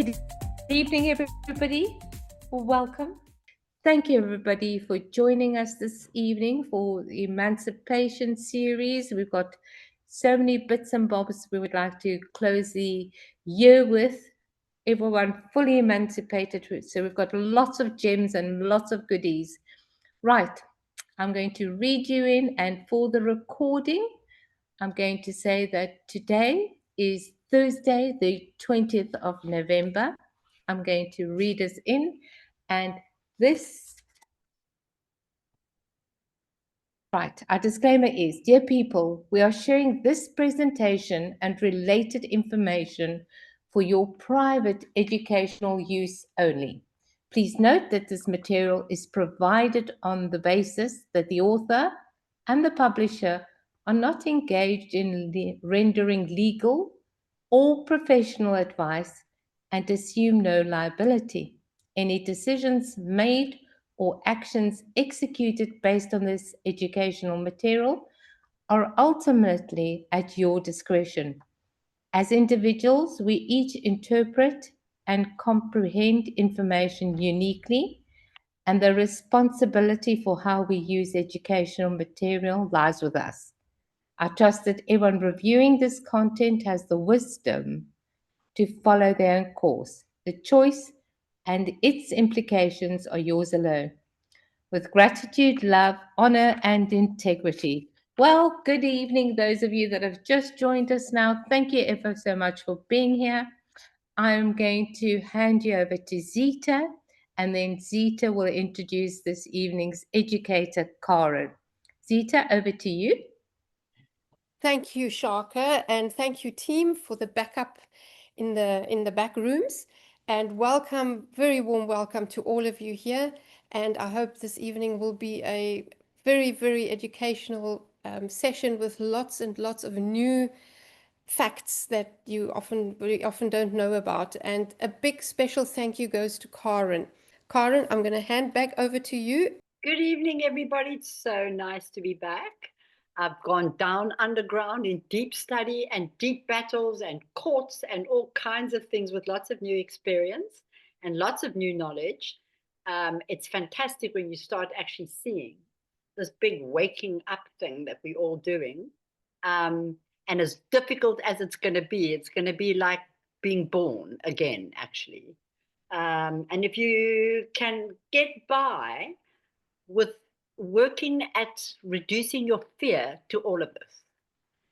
Good evening, everybody. Welcome. Thank you, everybody, for joining us this evening for the Emancipation Series. We've got so many bits and bobs we would like to close the year with. Everyone fully emancipated. So we've got lots of gems and lots of goodies. Right. I'm going to read you in, and for the recording, I'm going to say that today is Thursday, the 20th of November. I'm going to read us in, and this. Right, our disclaimer is, dear people, we are sharing this presentation and related information for your private educational use only. Please note that this material is provided on the basis that the author and the publisher are not engaged in rendering legal or professional advice and assume no liability. Any decisions made or actions executed based on this educational material are ultimately at your discretion. As individuals, we each interpret and comprehend information uniquely, and the responsibility for how we use educational material lies with us. I trust that everyone reviewing this content has the wisdom to follow their own course. The choice and its implications are yours alone. With gratitude, love, honor, and integrity. Well, good evening, those of you that have just joined us now. Thank you ever so much for being here. I'm going to hand you over to Zita, and then Zita will introduce this evening's educator, Karen. Zita, over to you. Thank you, Shaka, and thank you, team, for the backup in the back rooms. And welcome, very warm welcome to all of you here. And I hope this evening will be a very, very educational session with lots and lots of new facts that you very often don't know about. And a big special thank you goes to Karen. Karen, I'm going to hand back over to you. Good evening, everybody. It's so nice to be back. I've gone down underground in deep study and deep battles and courts and all kinds of things with lots of new experience and lots of new knowledge. It's fantastic when you start actually seeing this big waking up thing that we're all doing. And as difficult as it's going to be like being born again, actually. And if you can get by with working at reducing your fear to all of this.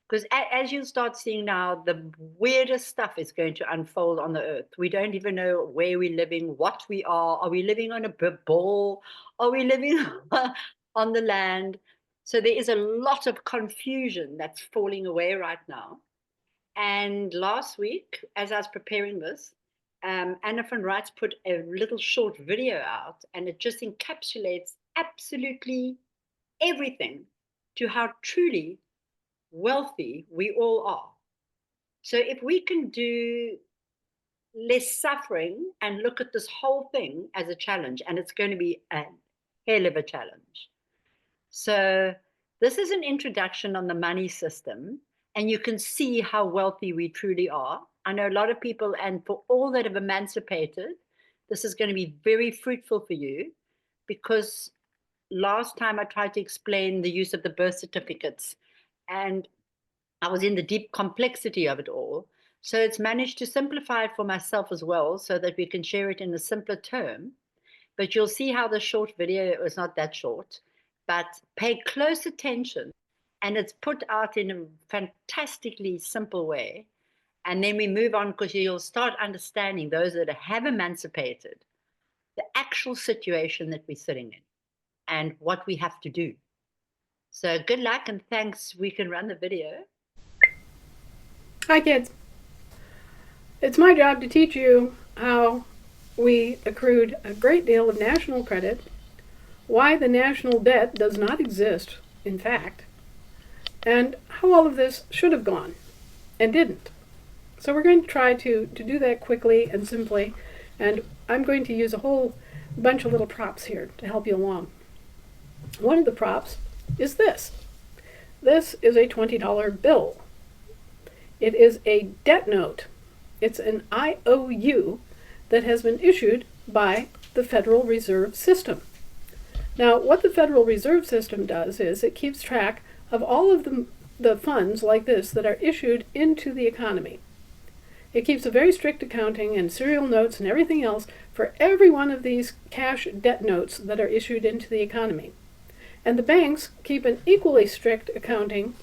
Because as you start seeing now, the weirdest stuff is going to unfold on the earth. We don't even know where we're living, what we are. Are we living on a ball? Are we living on the land? So there is a lot of confusion that's falling away right now. And last week, as I was preparing this, Anna van Rijts put a little short video out, and it just encapsulates absolutely everything to how truly wealthy we all are. So if we can do less suffering and look at this whole thing as a challenge, and it's going to be a hell of a challenge. So this is an introduction on the money system, and you can see how wealthy we truly are. I know a lot of people, and for all that have emancipated, this is going to be very fruitful for you, because last time I tried to explain the use of the birth certificates, and I was in the deep complexity of it all. So it's managed to simplify it for myself as well, so that we can share it in a simpler term. But you'll see how the short video is not that short, but pay close attention, and it's put out in a fantastically simple way. And then we move on, because you'll start understanding, those that have emancipated, the actual situation that we're sitting in and what we have to do. So good luck and thanks. We can run the video. Hi, kids. It's my job to teach you how we accrued a great deal of national credit, why the national debt does not exist, in fact, and how all of this should have gone and didn't. So we're going to try to do that quickly and simply, and I'm going to use a whole bunch of little props here to help you along. One of the props is this. This is a $20 bill. It is a debt note. It's an IOU that has been issued by the Federal Reserve System. Now, what the Federal Reserve System does is it keeps track of all of the funds like this that are issued into the economy. It keeps a very strict accounting and serial notes and everything else for every one of these cash debt notes that are issued into the economy. And the banks keep an equally strict accounting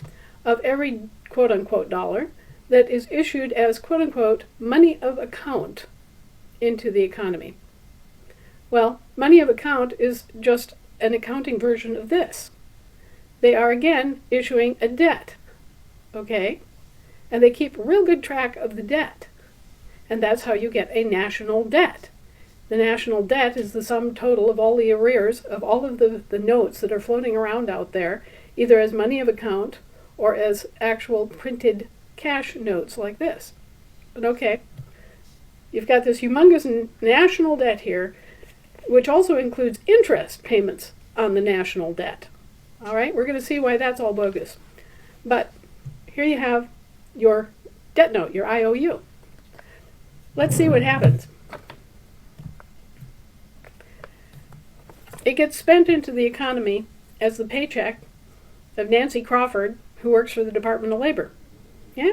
of every quote-unquote dollar that is issued as quote-unquote money of account into the economy. Well, money of account is just an accounting version of this. They are again issuing a debt, okay? And they keep real good track of the debt. And that's how you get a national debt. The national debt is the sum total of all the arrears of all of the notes that are floating around out there, either as money of account or as actual printed cash notes like this. But okay, you've got this humongous national debt here, which also includes interest payments on the national debt. All right, we're going to see why that's all bogus. But here you have your debt note, your IOU. Let's see what happens. It gets spent into the economy as the paycheck of Nancy Crawford, who works for the Department of Labor. Yeah?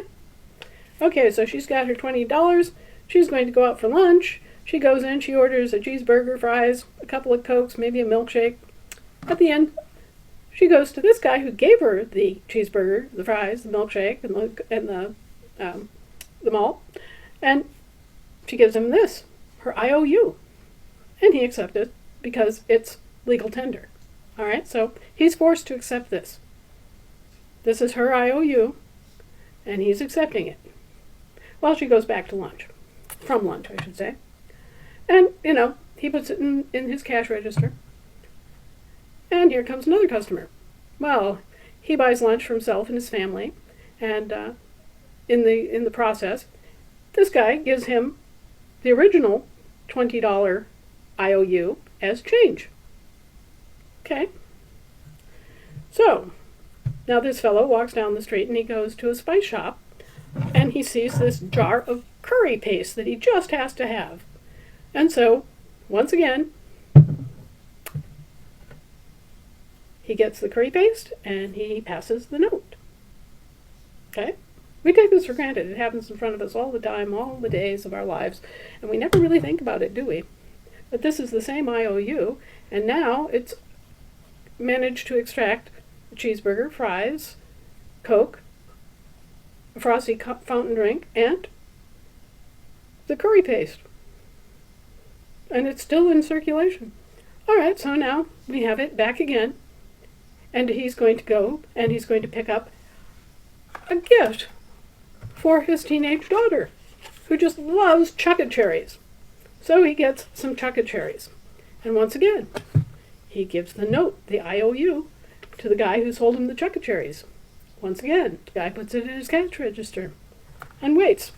Okay, so she's got her $20. She's going to go out for lunch. She goes in, she orders a cheeseburger, fries, a couple of Cokes, maybe a milkshake. At the end, she goes to this guy who gave her the cheeseburger, the fries, the milkshake, and the malt, and she gives him this, her IOU. And he accepts it because it's legal tender. All right, so he's forced to accept this. This is her IOU, and he's accepting it. Well, she goes back to lunch. From lunch, I should say. And, he puts it in his cash register. And here comes another customer. Well, he buys lunch for himself and his family, and in the process, this guy gives him the original $20 IOU as change. Okay? So, now this fellow walks down the street and he goes to a spice shop and he sees this jar of curry paste that he just has to have. And so, once again, he gets the curry paste and he passes the note. Okay? We take this for granted. It happens in front of us all the time, all the days of our lives, and we never really think about it, do we? But this is the same IOU, and now it's managed to extract a cheeseburger, fries, Coke, a frosty fountain drink, and the curry paste. And it's still in circulation. All right, so now we have it back again, and he's going to go and he's going to pick up a gift for his teenage daughter, who just loves Chuck-a-cherries. So he gets some Chuck-a-cherries. And once again, he gives the note, the IOU, to the guy who sold him the Chuck-a-cherries. Once again, the guy puts it in his cash register and waits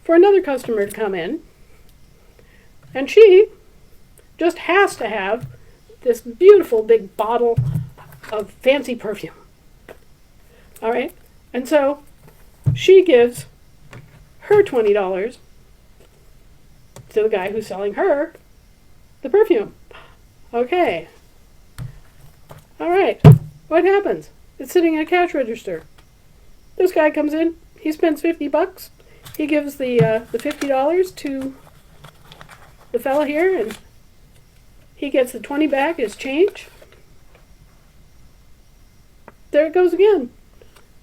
for another customer to come in. And she just has to have this beautiful big bottle of fancy perfume. All right? And so she gives her $20 to the guy who's selling her the perfume. Okay. All right. What happens? It's sitting in a cash register. This guy comes in. He spends $50. He gives the $50 to the fella here, and he gets the 20 back as change. There it goes again.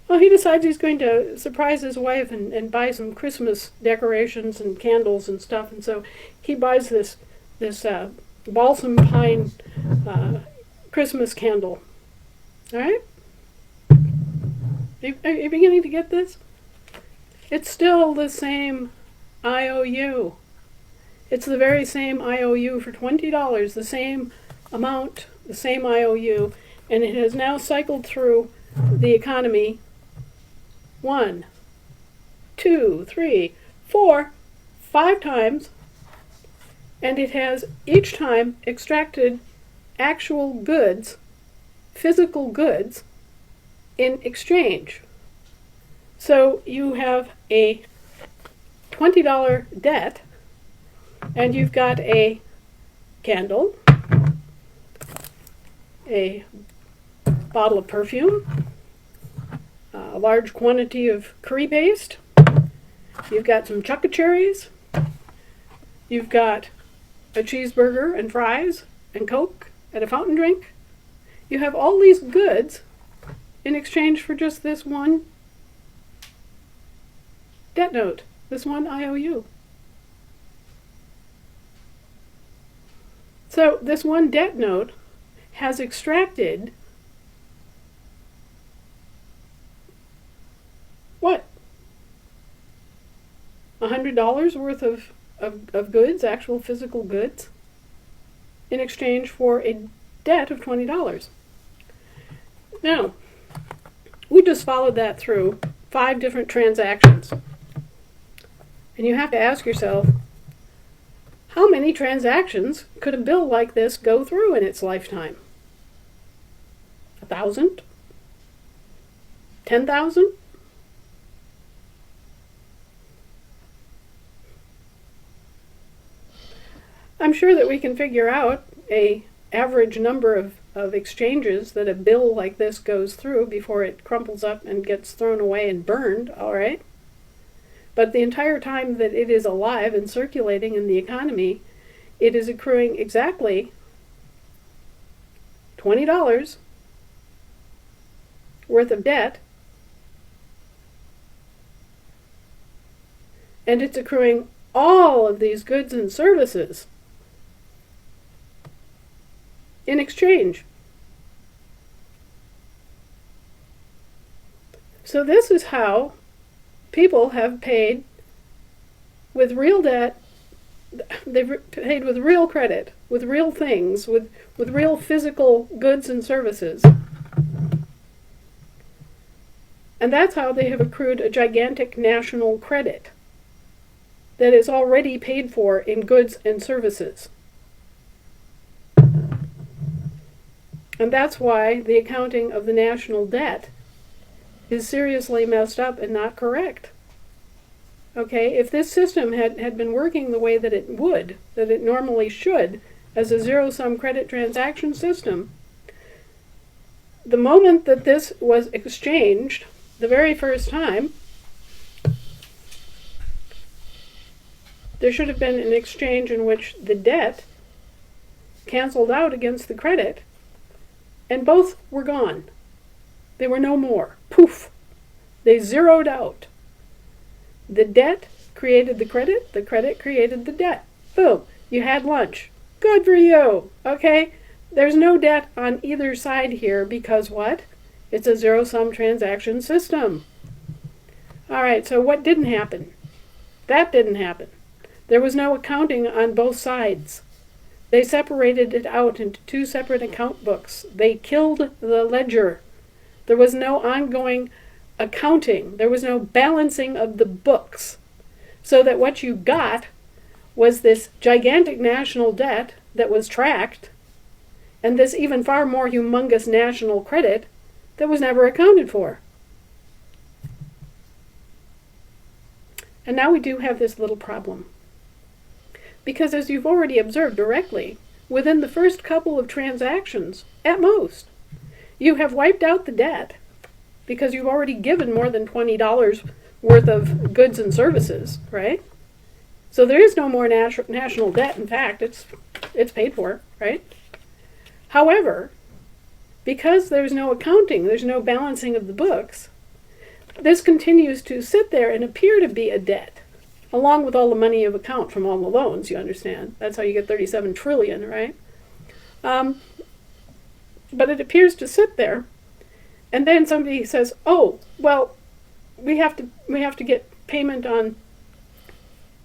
Well, he decides he's going to surprise his wife and buy some Christmas decorations and candles and stuff, and so he buys this balsam pine Christmas candle. All right? Are you beginning to get this? It's still the same IOU. It's the very same IOU for $20, the same amount, the same IOU, and it has now cycled through the economy 1, 2, 3, 4, 5 times, and it has each time extracted actual goods, physical goods, in exchange. So you have a $20 debt And you've got a candle, a bottle of perfume, a large quantity of curry paste, you've got some chuck-a-cherries, you've got a cheeseburger and fries and Coke and a fountain drink. You have all these goods in exchange for just this one debt note, this one IOU. So this one debt note has extracted what? $100 worth of goods, actual physical goods, in exchange for a debt of $20. Now, we just followed that through 5 different transactions. And you have to ask yourself, how many transactions could a bill like this go through in its lifetime? 1,000? 10,000? I'm sure that we can figure out an average number of exchanges that a bill like this goes through before it crumples up and gets thrown away and burned, all right? But the entire time that it is alive and circulating in the economy, it is accruing exactly $20 worth of debt, and it's accruing all of these goods and services in exchange. So this is how people have paid with real debt. They've paid with real credit, with real things, with real physical goods and services. And that's how they have accrued a gigantic national credit that is already paid for in goods and services. And that's why the accounting of the national debt is seriously messed up and not correct. Okay, if this system had been working the way that it would, that it normally should, as a zero-sum credit transaction system, the moment that this was exchanged, the very first time, there should have been an exchange in which the debt canceled out against the credit, and both were gone. They were no more. Poof! They zeroed out. The debt created the credit created the debt. Boom! You had lunch. Good for you! Okay? There's no debt on either side here because what? It's a zero-sum transaction system. Alright, so what didn't happen? That didn't happen. There was no accounting on both sides. They separated it out into 2 separate account books. They killed the ledger. There was no ongoing accounting. There was no balancing of the books. So that what you got was this gigantic national debt that was tracked, and this even far more humongous national credit that was never accounted for. And now we do have this little problem. Because as you've already observed directly, within the first couple of transactions, at most, you have wiped out the debt because you've already given more than $20 worth of goods and services, right? So there is no more national debt. In fact, it's paid for, right? However, because there's no accounting, there's no balancing of the books, this continues to sit there and appear to be a debt, along with all the money of account from all the loans, you understand. That's how you get 37 trillion, right? But it appears to sit there, and then somebody says, oh, well, we have to get payment on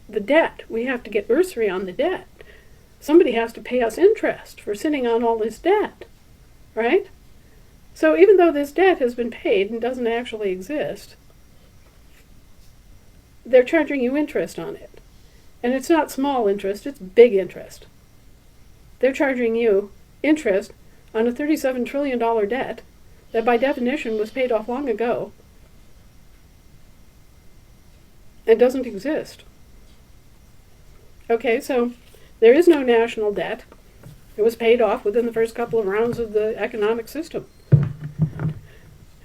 the debt. We have to get usury on the debt. Somebody has to pay us interest for sitting on all this debt, right? So even though this debt has been paid and doesn't actually exist, they're charging you interest on it. And it's not small interest, it's big interest. They're charging you interest on a $37 trillion debt that by definition was paid off long ago and doesn't exist. Okay, so there is no national debt. It was paid off within the first couple of rounds of the economic system.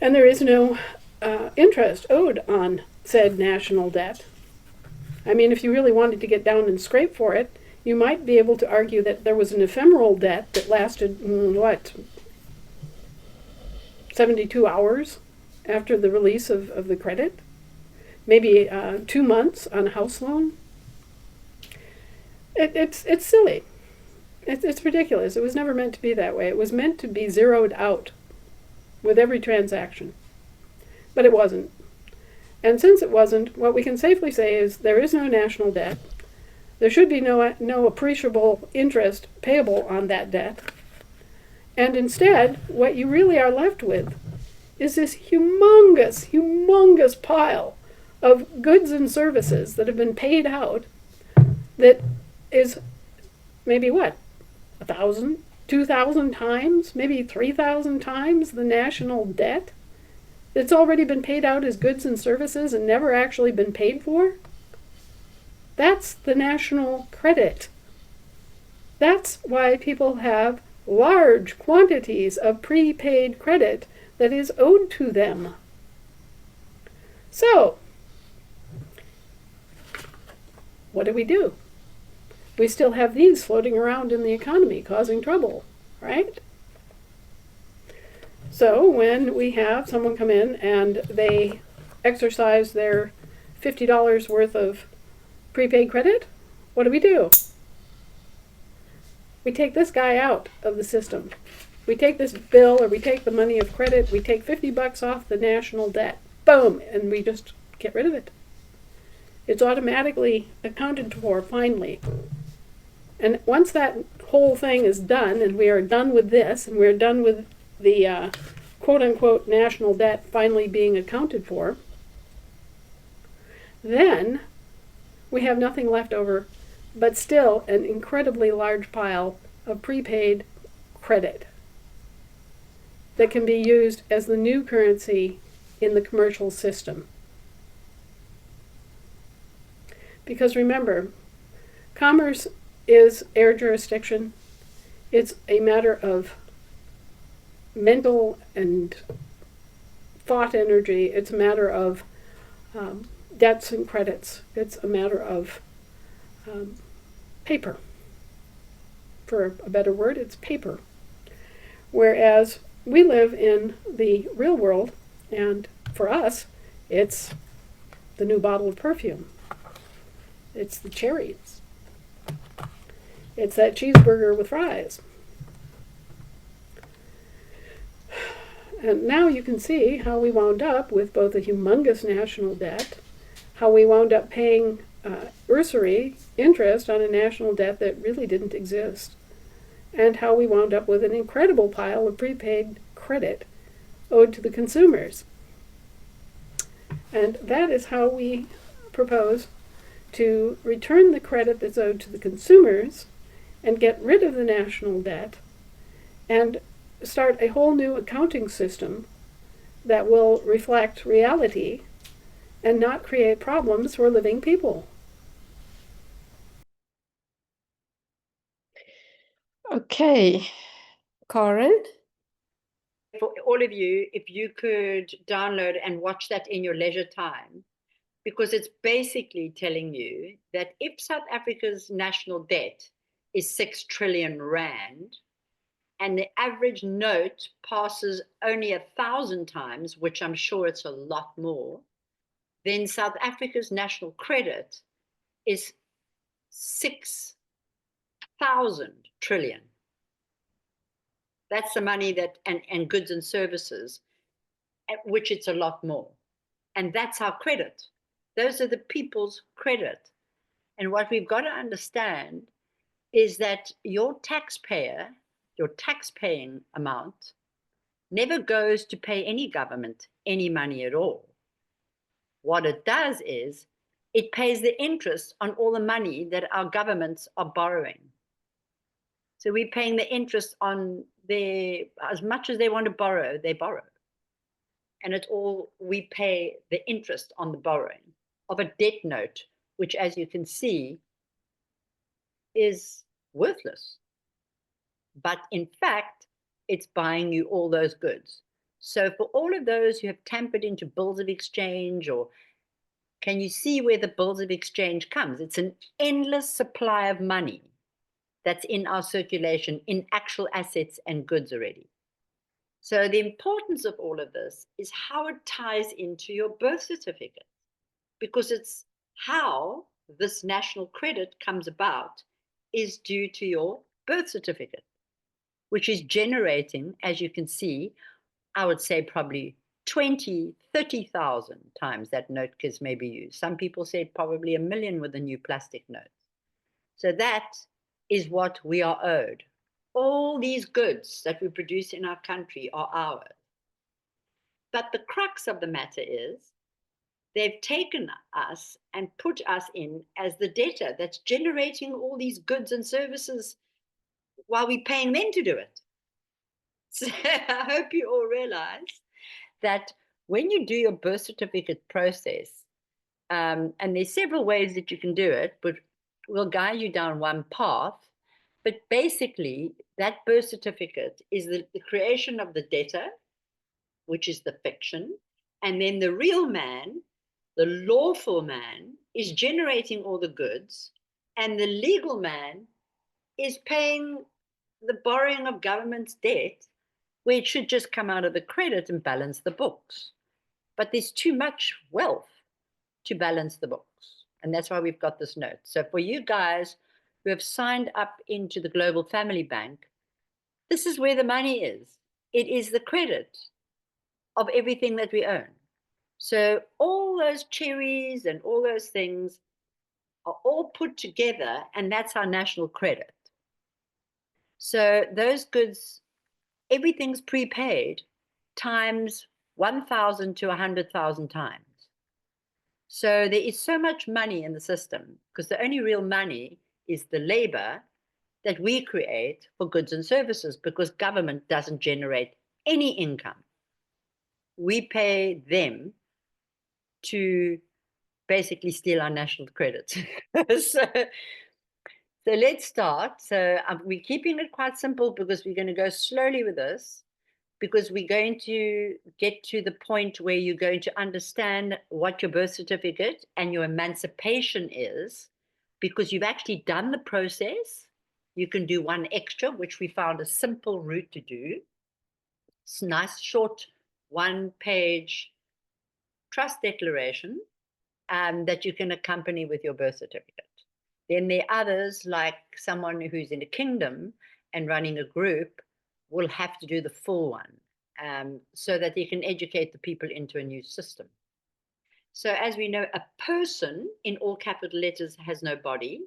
And there is no interest owed on said national debt. I mean, if you really wanted to get down and scrape for it, you might be able to argue that there was an ephemeral debt that lasted, 72 hours after the release of the credit? Maybe 2 months on a house loan? It's silly. It's ridiculous. It was never meant to be that way. It was meant to be zeroed out with every transaction. But it wasn't. And since it wasn't, what we can safely say is there is no national debt. There should be no appreciable interest payable on that debt. And instead, what you really are left with is this humongous pile of goods and services that have been paid out that is maybe 1,000, 2,000 times, maybe 3,000 times the national debt that's already been paid out as goods and services and never actually been paid for? That's the national credit. That's why people have large quantities of prepaid credit that is owed to them. So, what do? We still have these floating around in the economy causing trouble, right? So when we have someone come in and they exercise their $50 worth of prepaid credit, what do? We take this guy out of the system. We take this bill, or we take the money of credit, we take $50 off the national debt. Boom! And we just get rid of it. It's automatically accounted for finally. And once that whole thing is done, and we are done with this, and we're done with the quote-unquote national debt finally being accounted for, then we have nothing left over but still an incredibly large pile of prepaid credit that can be used as the new currency in the commercial system. Because remember, commerce is air jurisdiction. It's a matter of mental and thought energy. It's a matter of debts and credits. It's a matter of paper. For a better word, it's paper. Whereas we live in the real world, and for us, it's the new bottle of perfume. It's the cherries. It's that cheeseburger with fries. And now you can see how we wound up with both a humongous national debt, how we wound up paying usury interest on a national debt that really didn't exist, and how we wound up with an incredible pile of prepaid credit owed to the consumers. And that is how we propose to return the credit that's owed to the consumers and get rid of the national debt and start a whole new accounting system that will reflect reality and not create problems for living people. Okay, Karen? For all of you, if you could download and watch that in your leisure time, because it's basically telling you that if South Africa's national debt is 6 trillion rand, and the average note passes only 1,000 times, which I'm sure it's a lot more, then South Africa's national credit is 6,000 trillion. That's the money that, and goods and services, at which it's a lot more. And that's our credit. Those are the people's credit. And what we've got to understand is that your taxpayer, your tax-paying amount, never goes to pay any government any money at all. What it does is it pays the interest on all the money that our governments are borrowing. So we're paying the interest on as much as they want to borrow, they borrow. And it's all, we pay the interest on the borrowing of a debt note, which, as you can see, is worthless. But in fact, it's buying you all those goods. So for all of those who have tampered into bills of exchange, or can you see where the bills of exchange comes? It's an endless supply of money that's in our circulation in actual assets and goods already. So the importance of all of this is how it ties into your birth certificate, because it's how this national credit comes about is due to your birth certificate, which is generating, as you can see, I would say probably 20, 30,000 times that note kids may be used. Some people say probably 1 million with the new plastic notes. So that is what we are owed. All these goods that we produce in our country are ours. But the crux of the matter is they've taken us and put us in as the debtor that's generating all these goods and services while we're paying them to do it. So I hope you all realize that when you do your birth certificate process, and there's several ways that you can do it, but we'll guide you down one path. But basically, that birth certificate is the creation of the debtor, which is the fiction, and then the real man, the lawful man, is generating all the goods, and the legal man is paying the borrowing of government's debt, where it should just come out of the credit and balance the books. But there's too much wealth to balance the books. And that's why we've got this note. So for you guys who have signed up into the Global Family Bank, this is where the money is. It is the credit of everything that we own. So all those cherries and all those things are all put together, and that's our national credit. So those goods, everything's prepaid times 1,000 to 100,000 times. So there is so much money in the system, because the only real money is the labor that we create for goods and services, because government doesn't generate any income. We pay them to basically steal our national credit. So let's start. So we're keeping it quite simple because we're going to go slowly with this, because we're going to get to the point where you're going to understand what your birth certificate and your emancipation is, because you've actually done the process. You can do one extra, which we found a simple route to do. It's a nice, short, one-page trust declaration that you can accompany with your birth certificate. Then there are others, like someone who's in a kingdom and running a group will have to do the full one, so that they can educate the people into a new system. So as we know, a person in all capital letters has no body.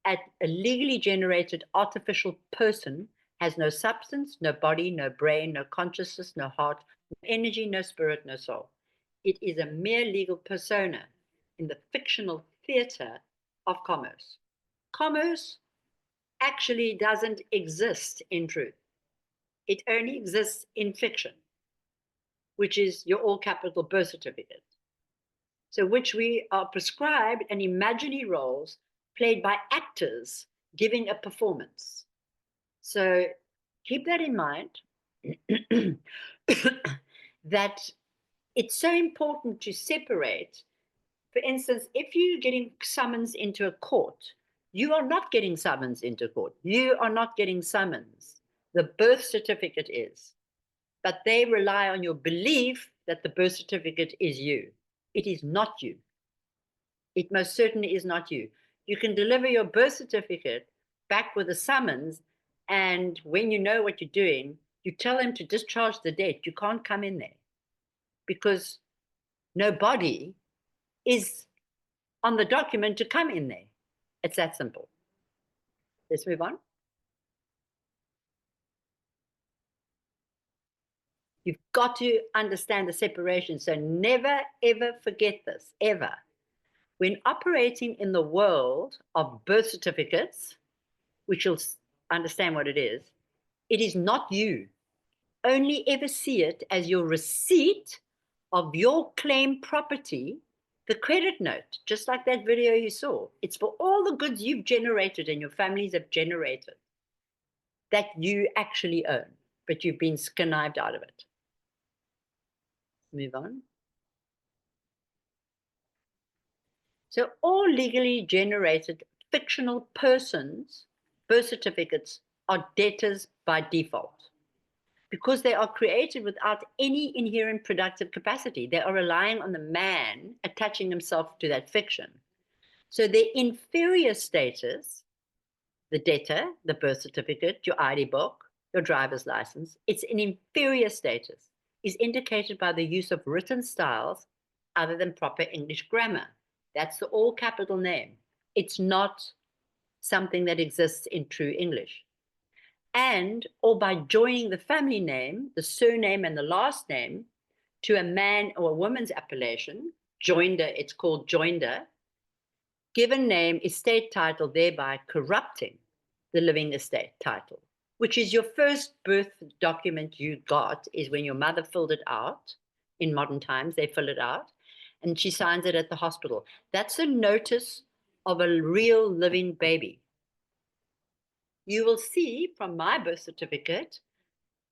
A legally generated artificial person has no substance, no body, no brain, no consciousness, no heart, no energy, no spirit, no soul. It is a mere legal persona in the fictional theater of commerce. Commerce actually doesn't exist in truth. It only exists in fiction, which is your all capital birth certificate. So which we are prescribed an imaginary roles played by actors giving a performance. So keep that in mind, that it's so important to separate. For instance, if you're getting summons into a court, you are not getting summons into court. You are not getting summons. The birth certificate is. But they rely on your belief that the birth certificate is you. It is not you. It most certainly is not you. You can deliver your birth certificate back with a summons, and when you know what you're doing, you tell them to discharge the debt. You can't come in there because no body is on the document to come in there. It's that simple. Let's move on. You've got to understand the separation. So never, ever forget this, ever. When operating in the world of birth certificates, which you'll understand what it is not you. Only ever see it as your receipt of your claim property The credit note, just like that video you saw, it's for all the goods you've generated and your families have generated that you actually own, but you've been connived out of it. Move on. So all legally generated fictional persons' birth certificates are debtors by default because they are created without any inherent productive capacity. They are relying on the man attaching himself to that fiction. So their inferior status, the debtor, the birth certificate, your ID book, your driver's license, it's an inferior status, is indicated by the use of written styles other than proper English grammar. That's the all capital name. It's not something that exists in true English. And, or by joining the family name, the surname and the last name to a man or a woman's appellation, joinder, it's called joinder, given name, estate title, thereby corrupting the living estate title, which is your first birth document you got is when your mother filled it out. In modern times, they fill it out, and she signs it at the hospital. That's a notice of a real living baby. You will see from my birth certificate,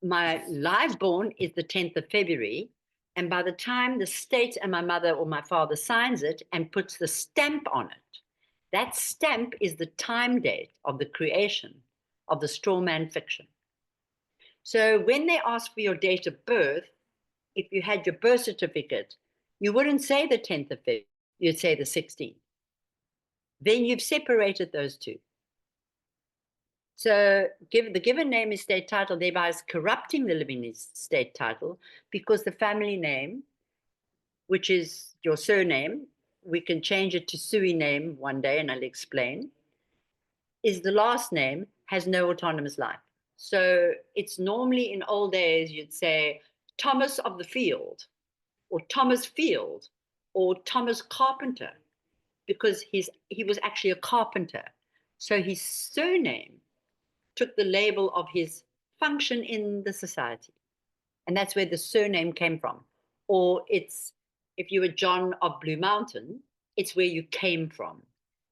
my live born is the 10th of February. And by the time the state and my mother or my father signs it and puts the stamp on it, that stamp is the time date of the creation of the straw man fiction. So when they ask for your date of birth, if you had your birth certificate, you wouldn't say the 10th of February, you'd say the 16th. Then you've separated those two. So the given name, estate title, thereby is corrupting the living estate title because the family name, which is your surname, we can change it to Sui name one day and I'll explain, is the last name, has no autonomous life. So it's normally in old days, you'd say Thomas of the Field or Thomas Field or Thomas Carpenter because he was actually a carpenter. So his surname took the label of his function in the society. And that's where the surname came from. Or it's, if you were John of Blue Mountain, it's where you came from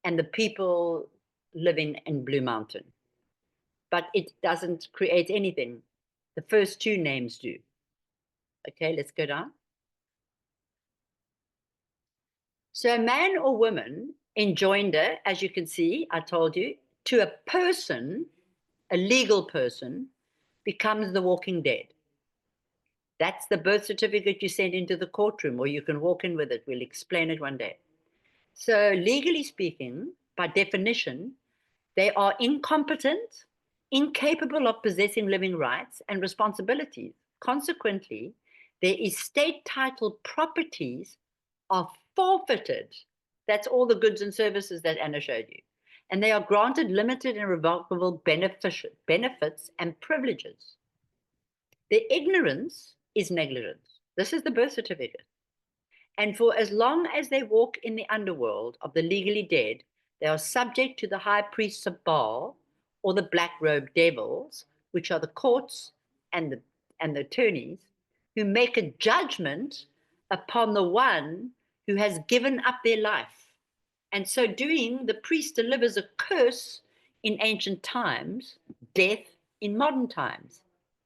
and the people living in Blue Mountain. But it doesn't create anything. The first two names do. Okay, let's go down. So man or woman enjoinder, as you can see, I told you, to a person, a legal person, becomes the walking dead. That's the birth certificate you send into the courtroom, or you can walk in with it. We'll explain it one day. So legally speaking, by definition, they are incompetent, incapable of possessing living rights and responsibilities. Consequently, their estate title properties are forfeited. That's all the goods and services that Anna showed you. And they are granted limited and revocable benefits and privileges. Their ignorance is negligence. This is the birth certificate. And for as long as they walk in the underworld of the legally dead, they are subject to the high priests of Baal or the black robe devils, which are the courts and the attorneys, who make a judgment upon the one who has given up their life. And so doing, the priest delivers a curse in ancient times, death in modern times,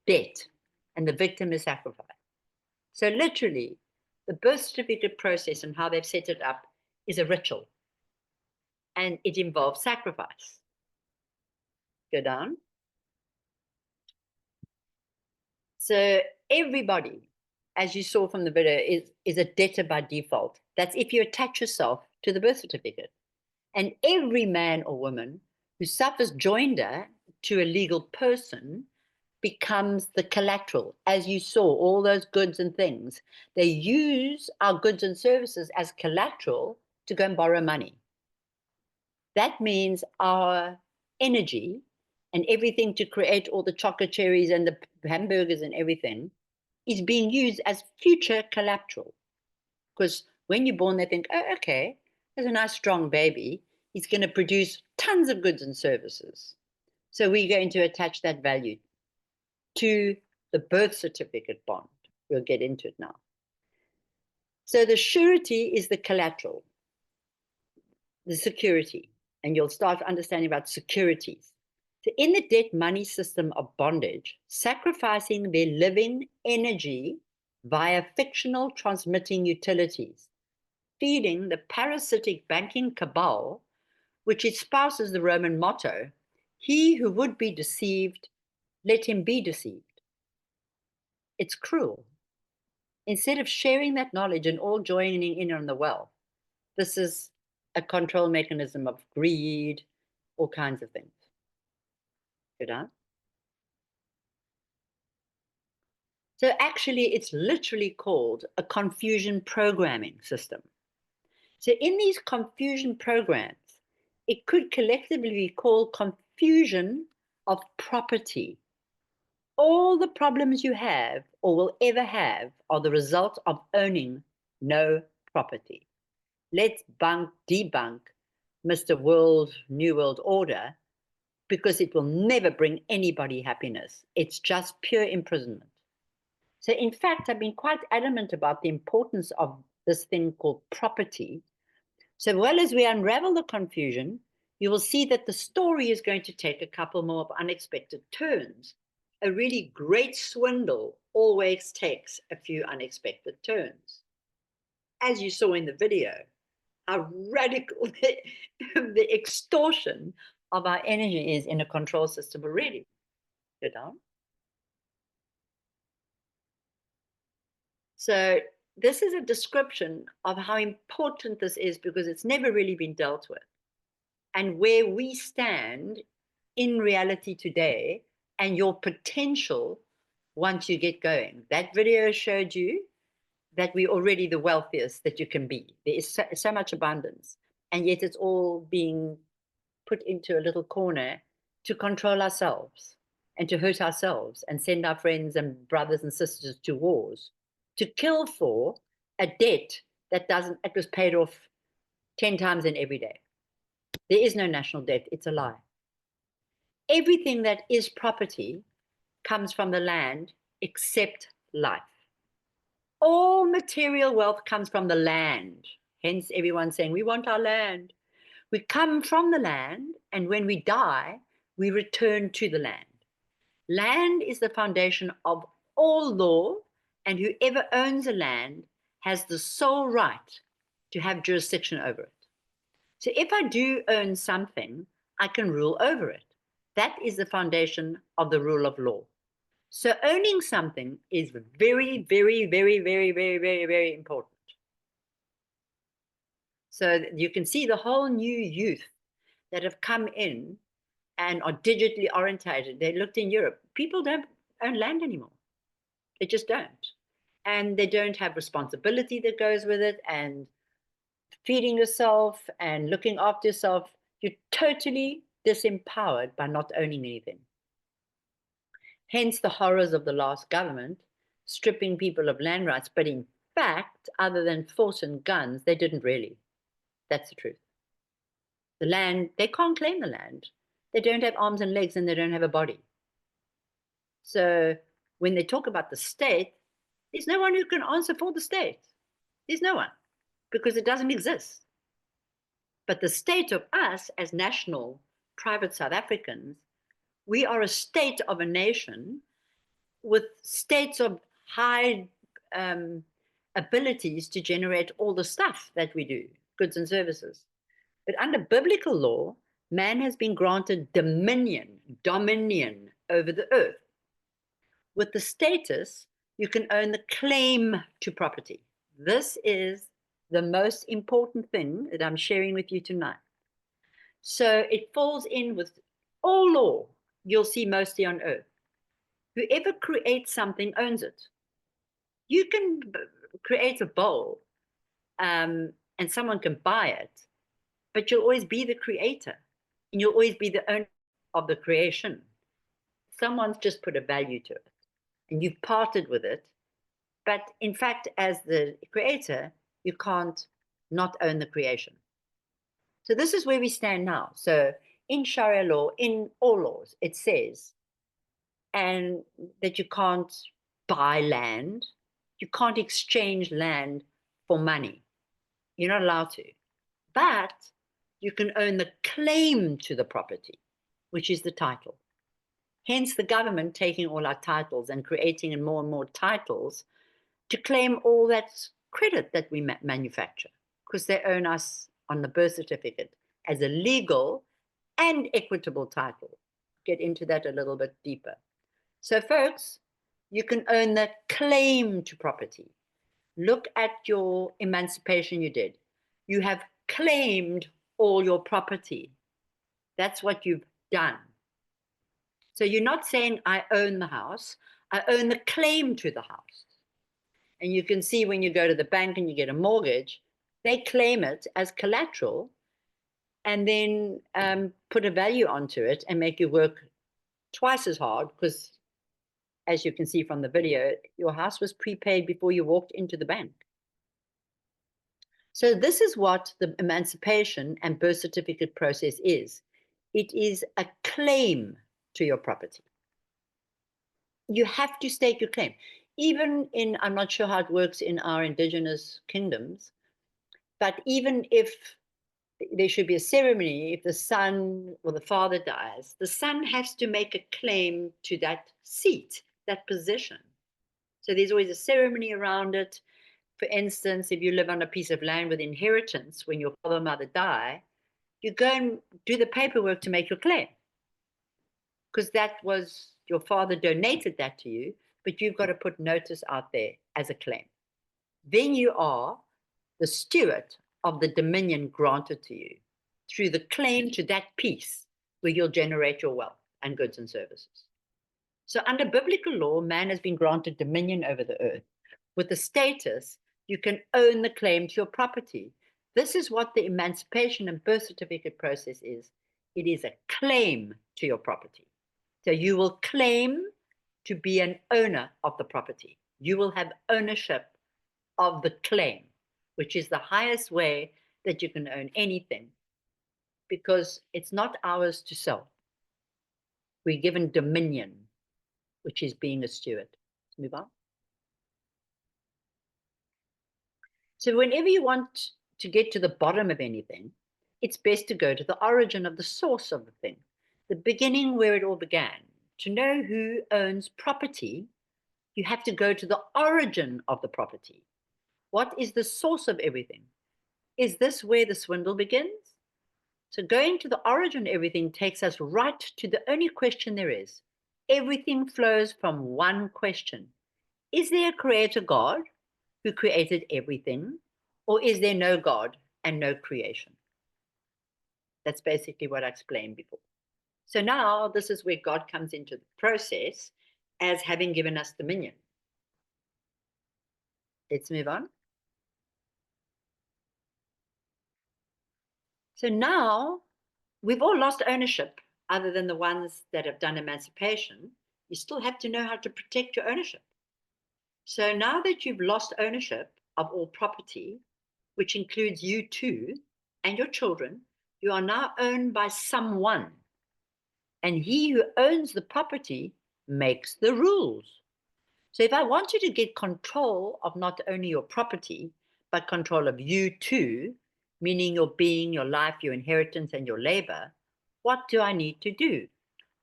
debt, and the victim is sacrificed. So literally, the birth certificate process and how they've set it up is a ritual. And it involves sacrifice. Go down. So everybody, as you saw from the video, is a debtor by default. That's if you attach yourself to the birth certificate. And every man or woman who suffers joinder to a legal person becomes the collateral. As you saw, all those goods and things, they use our goods and services as collateral to go and borrow money. That means our energy and everything to create all the chocolate cherries and the hamburgers and everything is being used as future collateral. Because when you're born, they think, oh, okay, there's a nice strong baby. He's going to produce tons of goods and services. So we're going to attach that value to the birth certificate bond. We'll get into it now. So the surety is the collateral, the security, and you'll start understanding about securities. So in the debt money system of bondage, sacrificing their living energy via fictional transmitting utilities, feeding the parasitic banking cabal, which espouses the Roman motto, he who would be deceived, let him be deceived. It's cruel. Instead of sharing that knowledge and all joining in on the wealth, this is a control mechanism of greed, all kinds of things. Good, huh? So actually, it's literally called a confusion programming system. So in these confusion programs, it could collectively be called confusion of property. All the problems you have or will ever have are the result of owning no property. Let's debunk Mr. World, New World Order, because it will never bring anybody happiness. It's just pure imprisonment. So in fact, I've been quite adamant about the importance of this thing called property. So well as we unravel the confusion, you will see that the story is going to take a couple more of unexpected turns. A really great swindle always takes a few unexpected turns. As you saw in the video, how radical the extortion of our energy is in a control system already. You know? So this is a description of how important this is because it's never really been dealt with. And where we stand in reality today and your potential once you get going. That video showed you that we're already the wealthiest that you can be. There is so much abundance, and yet it's all being put into a little corner to control ourselves and to hurt ourselves and send our friends and brothers and sisters to wars, to kill for a debt that it was paid off 10 times in every day. There is no national debt, it's a lie. Everything that is property comes from the land except life. All material wealth comes from the land. Hence everyone saying, we want our land. We come from the land, and when we die, we return to the land. Land is the foundation of all law, and whoever owns a land has the sole right to have jurisdiction over it. So if I do own something, I can rule over it. That is the foundation of the rule of law. So owning something is very, very, very, very, very, very, very important. So you can see the whole new youth that have come in and are digitally orientated. They looked in Europe. People don't own land anymore. They just don't. And they don't have responsibility that goes with it, and feeding yourself and looking after yourself. You're totally disempowered by not owning anything. Hence the horrors of the last government, stripping people of land rights. But in fact, other than force and guns, they didn't really. That's the truth. The land, they can't claim the land. They don't have arms and legs, and they don't have a body. So when they talk about the state, there's no one who can answer for the state. There's no one, because it doesn't exist. But the state of us as national private South Africans, we are a state of a nation with states of high abilities to generate all the stuff that we do, goods and services. But under biblical law, man has been granted dominion over the earth. With the status, you can own the claim to property. This is the most important thing that I'm sharing with you tonight. So it falls in with all law you'll see mostly on earth. Whoever creates something owns it. You can create a bowl and someone can buy it, but you'll always be the creator and you'll always be the owner of the creation. Someone's just put a value to it and you've parted with it. But in fact, as the creator, you can't not own the creation. So this is where we stand now. So in Sharia law, in all laws, it says and that you can't buy land, you can't exchange land for money. You're not allowed to. But you can own the claim to the property, which is the title. Hence the government taking all our titles and creating more and more titles to claim all that credit that we manufacture, because they own us on the birth certificate as a legal and equitable title. Get into that a little bit deeper. So folks, you can own the claim to property. Look at your emancipation you did. You have claimed all your property. That's what you've done. So you're not saying, I own the house. I own the claim to the house. And you can see when you go to the bank and you get a mortgage, they claim it as collateral and then put a value onto it and make you work twice as hard because, as you can see from the video, your house was prepaid before you walked into the bank. So this is what the emancipation and birth certificate process is. It is a claim to your property. You have to stake your claim. Even in, I'm not sure how it works in our indigenous kingdoms, but even if there should be a ceremony, if the son or the father dies, the son has to make a claim to that seat, that position. So there's always a ceremony around it. For instance, if you live on a piece of land with inheritance, when your father or mother die, you go and do the paperwork to make your claim. Because that was, your father donated that to you, but you've got to put notice out there as a claim. Then you are the steward of the dominion granted to you through the claim to that piece where you'll generate your wealth and goods and services. So under biblical law, man has been granted dominion over the earth. With the status, you can own the claim to your property. This is what the emancipation and birth certificate process is. It is a claim to your property. So you will claim to be an owner of the property. You will have ownership of the claim, which is the highest way that you can own anything, because it's not ours to sell. We're given dominion, which is being a steward. Let's move on. So whenever you want to get to the bottom of anything, it's best to go to the origin of the source of the thing, the beginning where it all began. To know who owns property, you have to go to the origin of the property. What is the source of everything? Is this where the swindle begins? So going to the origin of everything takes us right to the only question there is. Everything flows from one question. Is there a creator God who created everything? Or is there no God and no creation? That's basically what I explained before. So now this is where God comes into the process as having given us dominion. Let's move on. So now we've all lost ownership, other than the ones that have done emancipation. You still have to know how to protect your ownership. So now that you've lost ownership of all property, which includes you too, and your children, you are now owned by someone. And he who owns the property makes the rules. So if I want you to get control of not only your property, but control of you too, meaning your being, your life, your inheritance, and your labor, what do I need to do?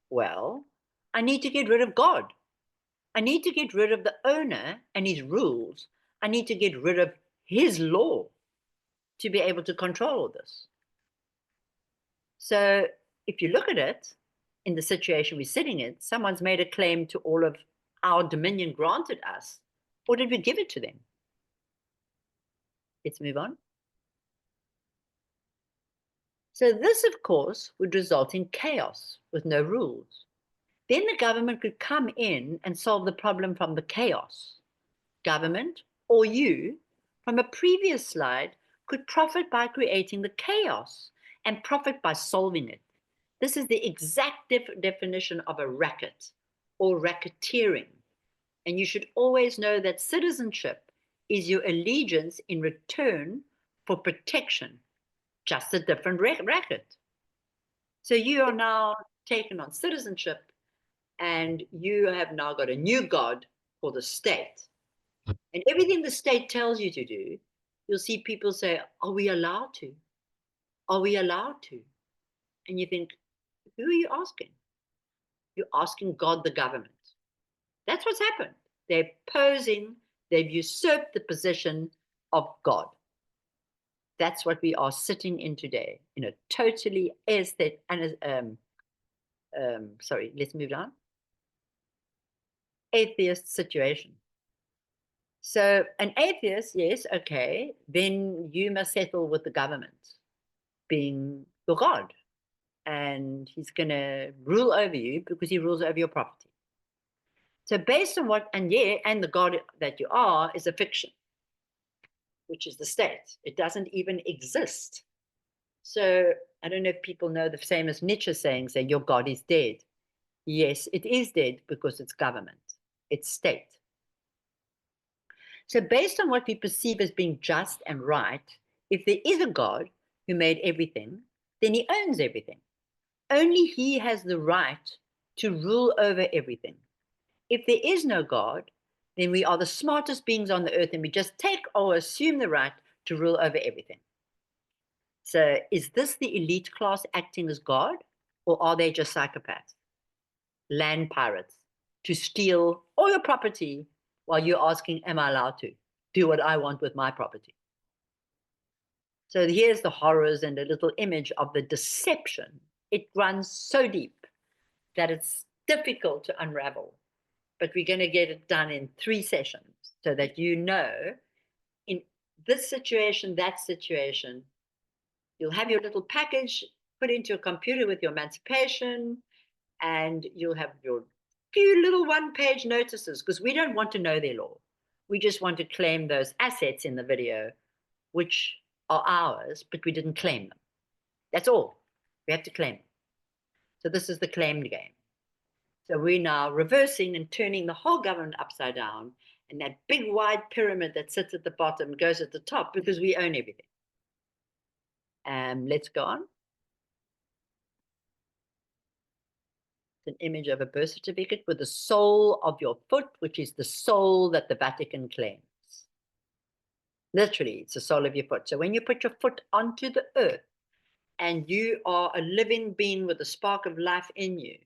Well, I need to get rid of God. I need to get rid of the owner and his rules. I need to get rid of his law to be able to control all this. So if you look at it, in the situation we're sitting in, someone's made a claim to all of our dominion granted us, or did we give it to them? Let's move on. So this, of course, would result in chaos with no rules. Then the government could come in and solve the problem from the chaos. Government, or you, from a previous slide, could profit by creating the chaos and profit by solving it. This is the exact definition of a racket or racketeering. And you should always know that citizenship is your allegiance in return for protection, just a different racket. So you are now taken on citizenship, and you have now got a new God for the state. And everything the state tells you to do, you'll see people say, are we allowed to? Are we allowed to? And you think, who are you asking? You're asking God, the government. That's what's happened. They're posing, they've usurped the position of God. That's what we are sitting in today, in a totally aesthetic, sorry, let's move on. Atheist situation. So an atheist, yes, okay, then you must settle with the government being your God. And he's going to rule over you because he rules over your property. So based on what, and the God that you are is a fiction, which is the state. It doesn't even exist. So I don't know if people know the famous Nietzsche saying, say, your God is dead. Yes, it is dead because it's government, it's state. So based on what we perceive as being just and right, if there is a God who made everything, then he owns everything. Only he has the right to rule over everything. If there is no God, then we are the smartest beings on the earth and we just take or assume the right to rule over everything. So is this the elite class acting as God, or are they just psychopaths, land pirates, to steal all your property while you're asking, am I allowed to do what I want with my property? So here's the horrors and a little image of the deception. It runs so deep that it's difficult to unravel, but we're going to get it done in 3 sessions so that you know in this situation, that situation, you'll have your little package put into your computer with your emancipation, and you'll have your few little 1-page notices, because we don't want to know their law. We just want to claim those assets in the video, which are ours, but we didn't claim them. That's all. We have to claim them. So this is the claim game. So we're now reversing and turning the whole government upside down, and that big wide pyramid that sits at the bottom goes at the top because we own everything. Let's go on. It's an image of a birth certificate with the sole of your foot, which is the soul that the Vatican claims. Literally, it's the sole of your foot. So when you put your foot onto the earth and you are a living being with a spark of life in you,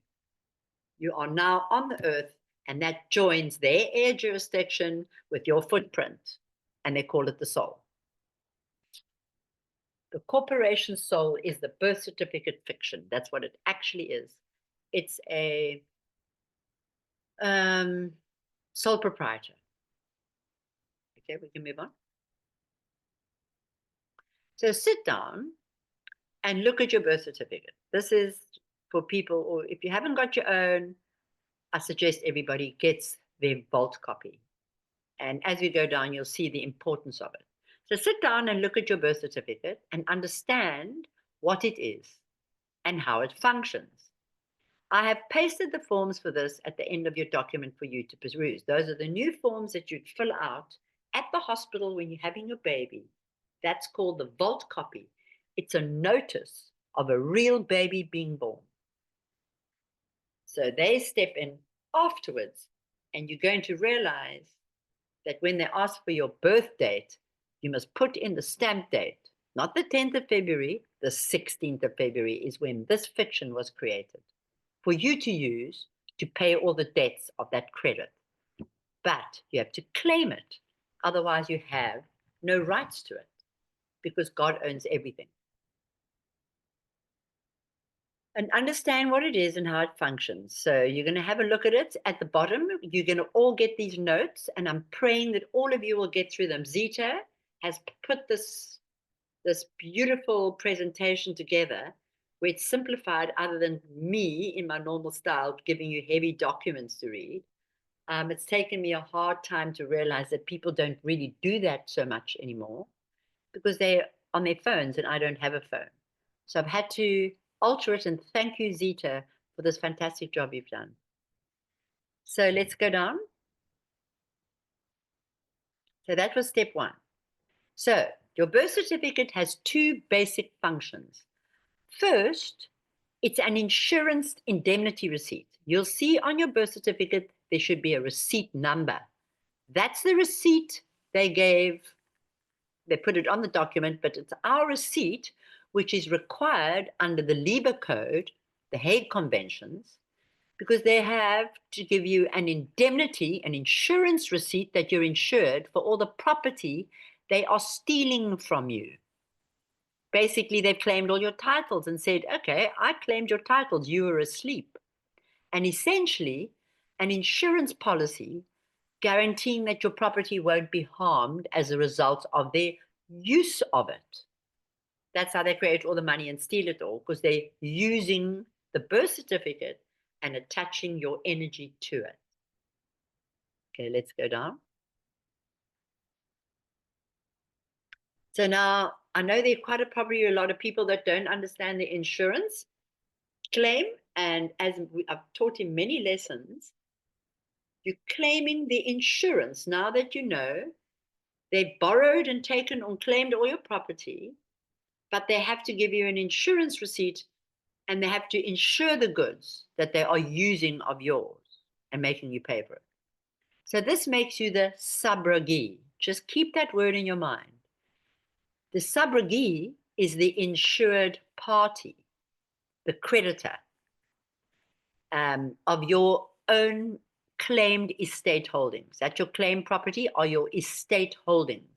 you are now on the earth, and that joins their air jurisdiction with your footprint, and they call it the soul. The corporation soul is the birth certificate fiction. That's what it actually is. It's a sole proprietor. Okay, we can move on. So sit down and look at your birth certificate. This is for people, or if you haven't got your own, I suggest everybody gets their vault copy. And as we go down, you'll see the importance of it. So sit down and look at your birth certificate and understand what it is and how it functions. I have pasted the forms for this at the end of your document for you to peruse. Those are the new forms that you'd fill out at the hospital when you're having your baby. That's called the vault copy. It's a notice of a real baby being born. So they step in afterwards, and you're going to realize that when they ask for your birth date, you must put in the stamp date, not the 10th of February, the 16th of February is when this fiction was created, for you to use to pay all the debts of that credit. But you have to claim it. Otherwise, you have no rights to it because God owns everything. And understand what it is and how it functions. So you're going to have a look at it at the bottom. You're going to all get these notes, and I'm praying that all of you will get through them. Zita has put this beautiful presentation together where it's simplified, other than me in my normal style giving you heavy documents to read. It's taken me a hard time to realize that people don't really do that so much anymore because they're on their phones and I don't have a phone. So I've had to alter it, and thank you, Zita, for this fantastic job you've done. So let's go down. So that was step 1. So your birth certificate has 2 basic functions. First, it's an insurance indemnity receipt. You'll see on your birth certificate, there should be a receipt number. That's the receipt they gave they put it on the document, but it's our receipt, which is required under the Lieber Code, the Hague Conventions, because they have to give you an indemnity, an insurance receipt that you're insured for all the property they are stealing from you. Basically, they've claimed all your titles and said, okay, I claimed your titles, you were asleep. And essentially, an insurance policy guaranteeing that your property won't be harmed as a result of their use of it. That's how they create all the money and steal it all, because they're using the birth certificate and attaching your energy to it. Okay, let's go down. So now I know there are probably a lot of people that don't understand the insurance claim. And as I've taught in many lessons, you're claiming the insurance. Now that you know they borrowed and taken or claimed all your property, but they have to give you an insurance receipt and they have to insure the goods that they are using of yours and making you pay for it. So this makes you the subrogee. Just keep that word in your mind. The subrogee is the insured party, the creditor of your own claimed estate holdings. That your claimed property are your estate holdings.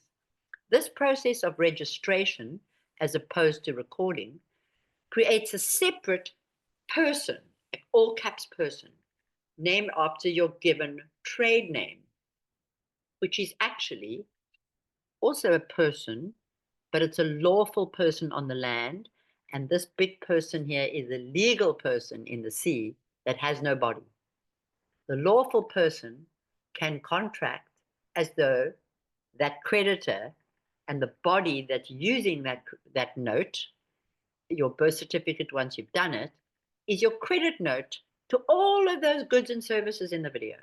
This process of registration, as opposed to recording, creates a separate person, all caps person, named after your given trade name, which is actually also a person, but it's a lawful person on the land. And this big person here is a legal person in the sea that has no body. The lawful person can contract as though that creditor and the body that's using that note, your birth certificate once you've done it, is your credit note to all of those goods and services in the video.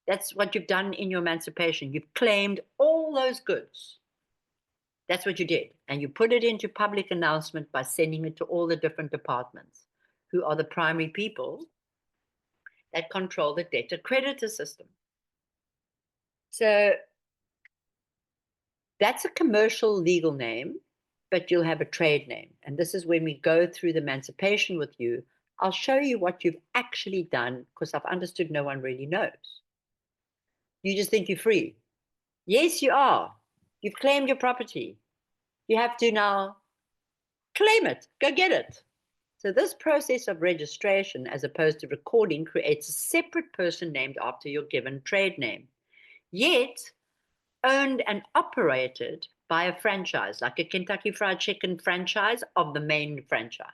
That's what you've done in your emancipation. You've claimed all those goods. That's what you did. And you put it into public announcement by sending it to all the different departments, who are the primary people that control the debtor creditor system. So that's a commercial legal name, but you'll have a trade name. And this is when we go through the emancipation with you. I'll show you what you've actually done, because I've understood no one really knows. You just think you're free. Yes, you are. You've claimed your property. You have to now claim it. Go get it. So this process of registration, as opposed to recording, creates a separate person named after your given trade name, yet owned and operated by a franchise, like a Kentucky Fried Chicken franchise of the main franchise.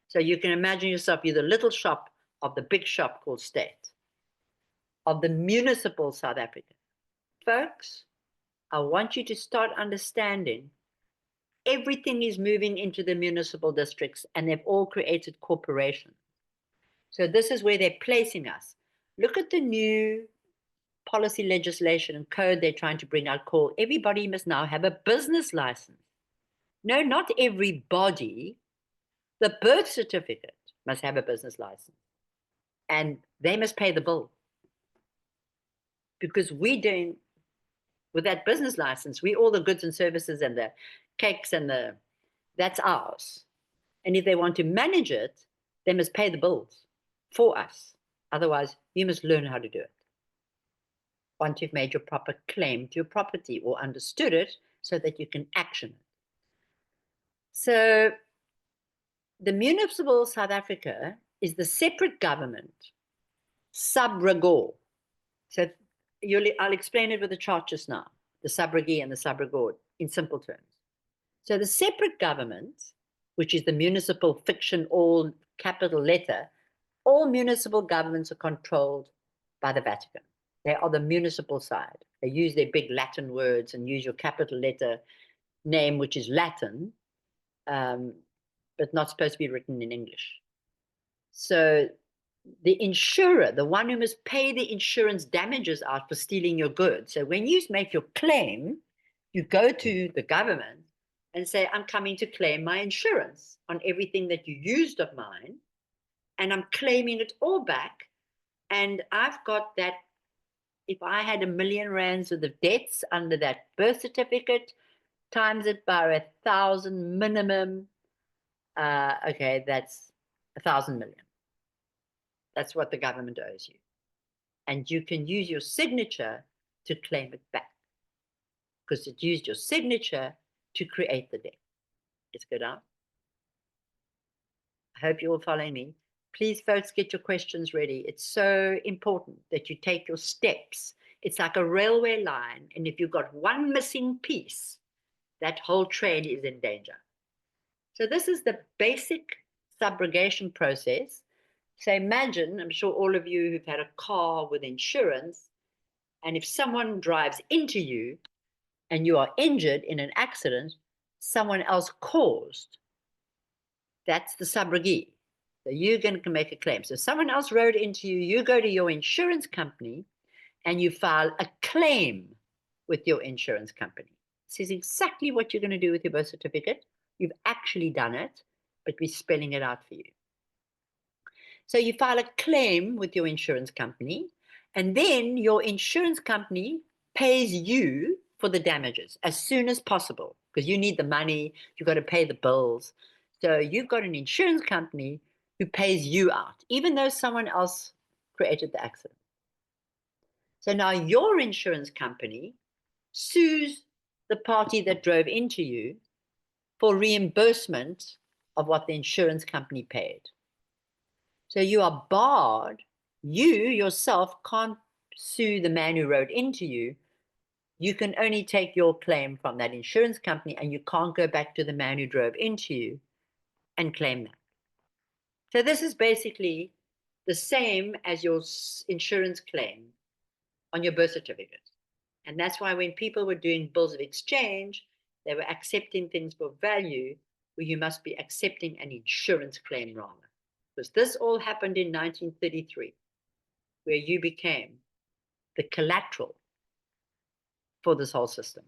So you can imagine yourself, you're the little shop of the big shop called state, of the municipal South Africa. Folks, I want you to start understanding everything is moving into the municipal districts, and they've all created corporations. So this is where they're placing us. Look at the new policy legislation and code they're trying to bring out called everybody must now have a business license. No, not everybody. The birth certificate must have a business license, and they must pay the bill. Because we're doing, with that business license, we all the goods and services and the cakes and that's ours. And if they want to manage it, they must pay the bills for us. Otherwise, you must learn how to do it once you've made your proper claim to your property or understood it so that you can action it. So the municipal South Africa is the separate government, subrogor. So I'll explain it with a chart just now, the subrogee and the subrogor in simple terms. So the separate government, which is the municipal fiction, all capital letter, all municipal governments are controlled by the Vatican. They are the municipal side. They use their big Latin words and use your capital letter name, which is Latin, but not supposed to be written in English. So the insurer, the one who must pay the insurance damages out for stealing your goods. So when you make your claim, you go to the government and say, I'm coming to claim my insurance on everything that you used of mine, and I'm claiming it all back. And I've got that, if I had R1 million of debts under that birth certificate, times it by 1,000 minimum. Okay, that's 1,000 million. That's what the government owes you. And you can use your signature to claim it back because it used your signature to create the debt. Let's go down. I hope you're all following me. Please, folks, get your questions ready. It's so important that you take your steps. It's like a railway line, and if you've got one missing piece, that whole train is in danger. So this is the basic subrogation process. So imagine, I'm sure all of you who've had a car with insurance, and if someone drives into you and you are injured in an accident, someone else caused, that's the subrogee. So you're going to make a claim. So someone else rode into you, you go to your insurance company and you file a claim with your insurance company. This is exactly what you're going to do with your birth certificate. You've actually done it, but we're spelling it out for you. So you file a claim with your insurance company, and then your insurance company pays you for the damages as soon as possible because you need the money, you've got to pay the bills. So you've got an insurance company who pays you out, even though someone else created the accident. So now your insurance company sues the party that drove into you for reimbursement of what the insurance company paid. So you are barred. You yourself can't sue the man who rode into you. You can only take your claim from that insurance company, and you can't go back to the man who drove into you and claim that. So this is basically the same as your insurance claim on your birth certificate. And that's why when people were doing bills of exchange, they were accepting things for value, where you must be accepting an insurance claim rather. Because this all happened in 1933, where you became the collateral for this whole system.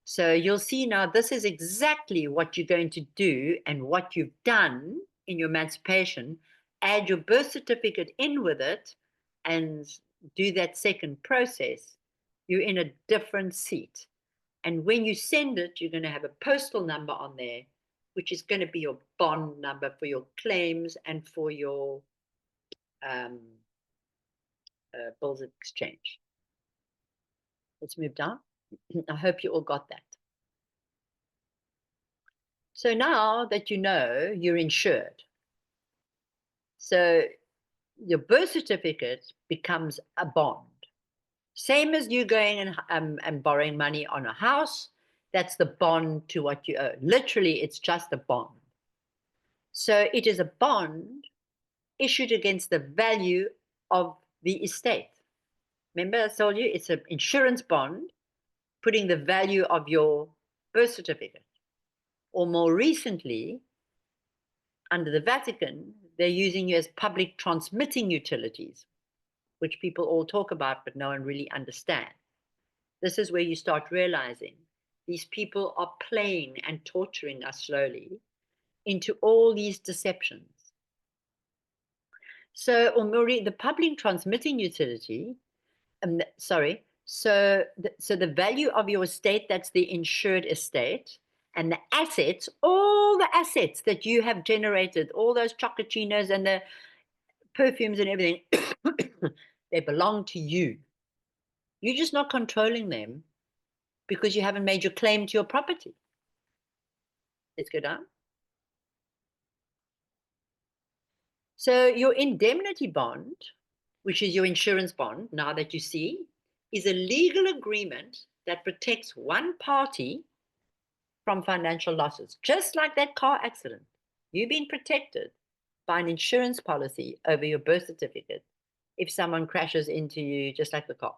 So you'll see now this is exactly what you're going to do and what you've done in your emancipation. Add your birth certificate in with it and do that second process. You're in a different seat. And when you send it, you're going to have a postal number on there, which is going to be your bond number for your claims and for your bills of exchange. Let's move down. I hope you all got that. So now that you know you're insured, so your birth certificate becomes a bond. Same as you going and borrowing money on a house, that's the bond to what you owe. Literally, it's just a bond. So it is a bond issued against the value of the estate. Remember I told you it's an insurance bond putting the value of your birth certificate. Or more recently, under the Vatican, they're using you as public transmitting utilities, which people all talk about, but no one really understands. This is where you start realizing these people are playing and torturing us slowly into all these deceptions. So, the public transmitting utility, so the value of your estate, that's the insured estate, and the assets, all the assets that you have generated, all those chocolachinos and the perfumes and everything, they belong to you. You're just not controlling them because you haven't made your claim to your property. Let's go down. So your indemnity bond, which is your insurance bond, now that you see, is a legal agreement that protects one party from financial losses, just like that car accident. You've been protected by an insurance policy over your birth certificate if someone crashes into you, just like the car.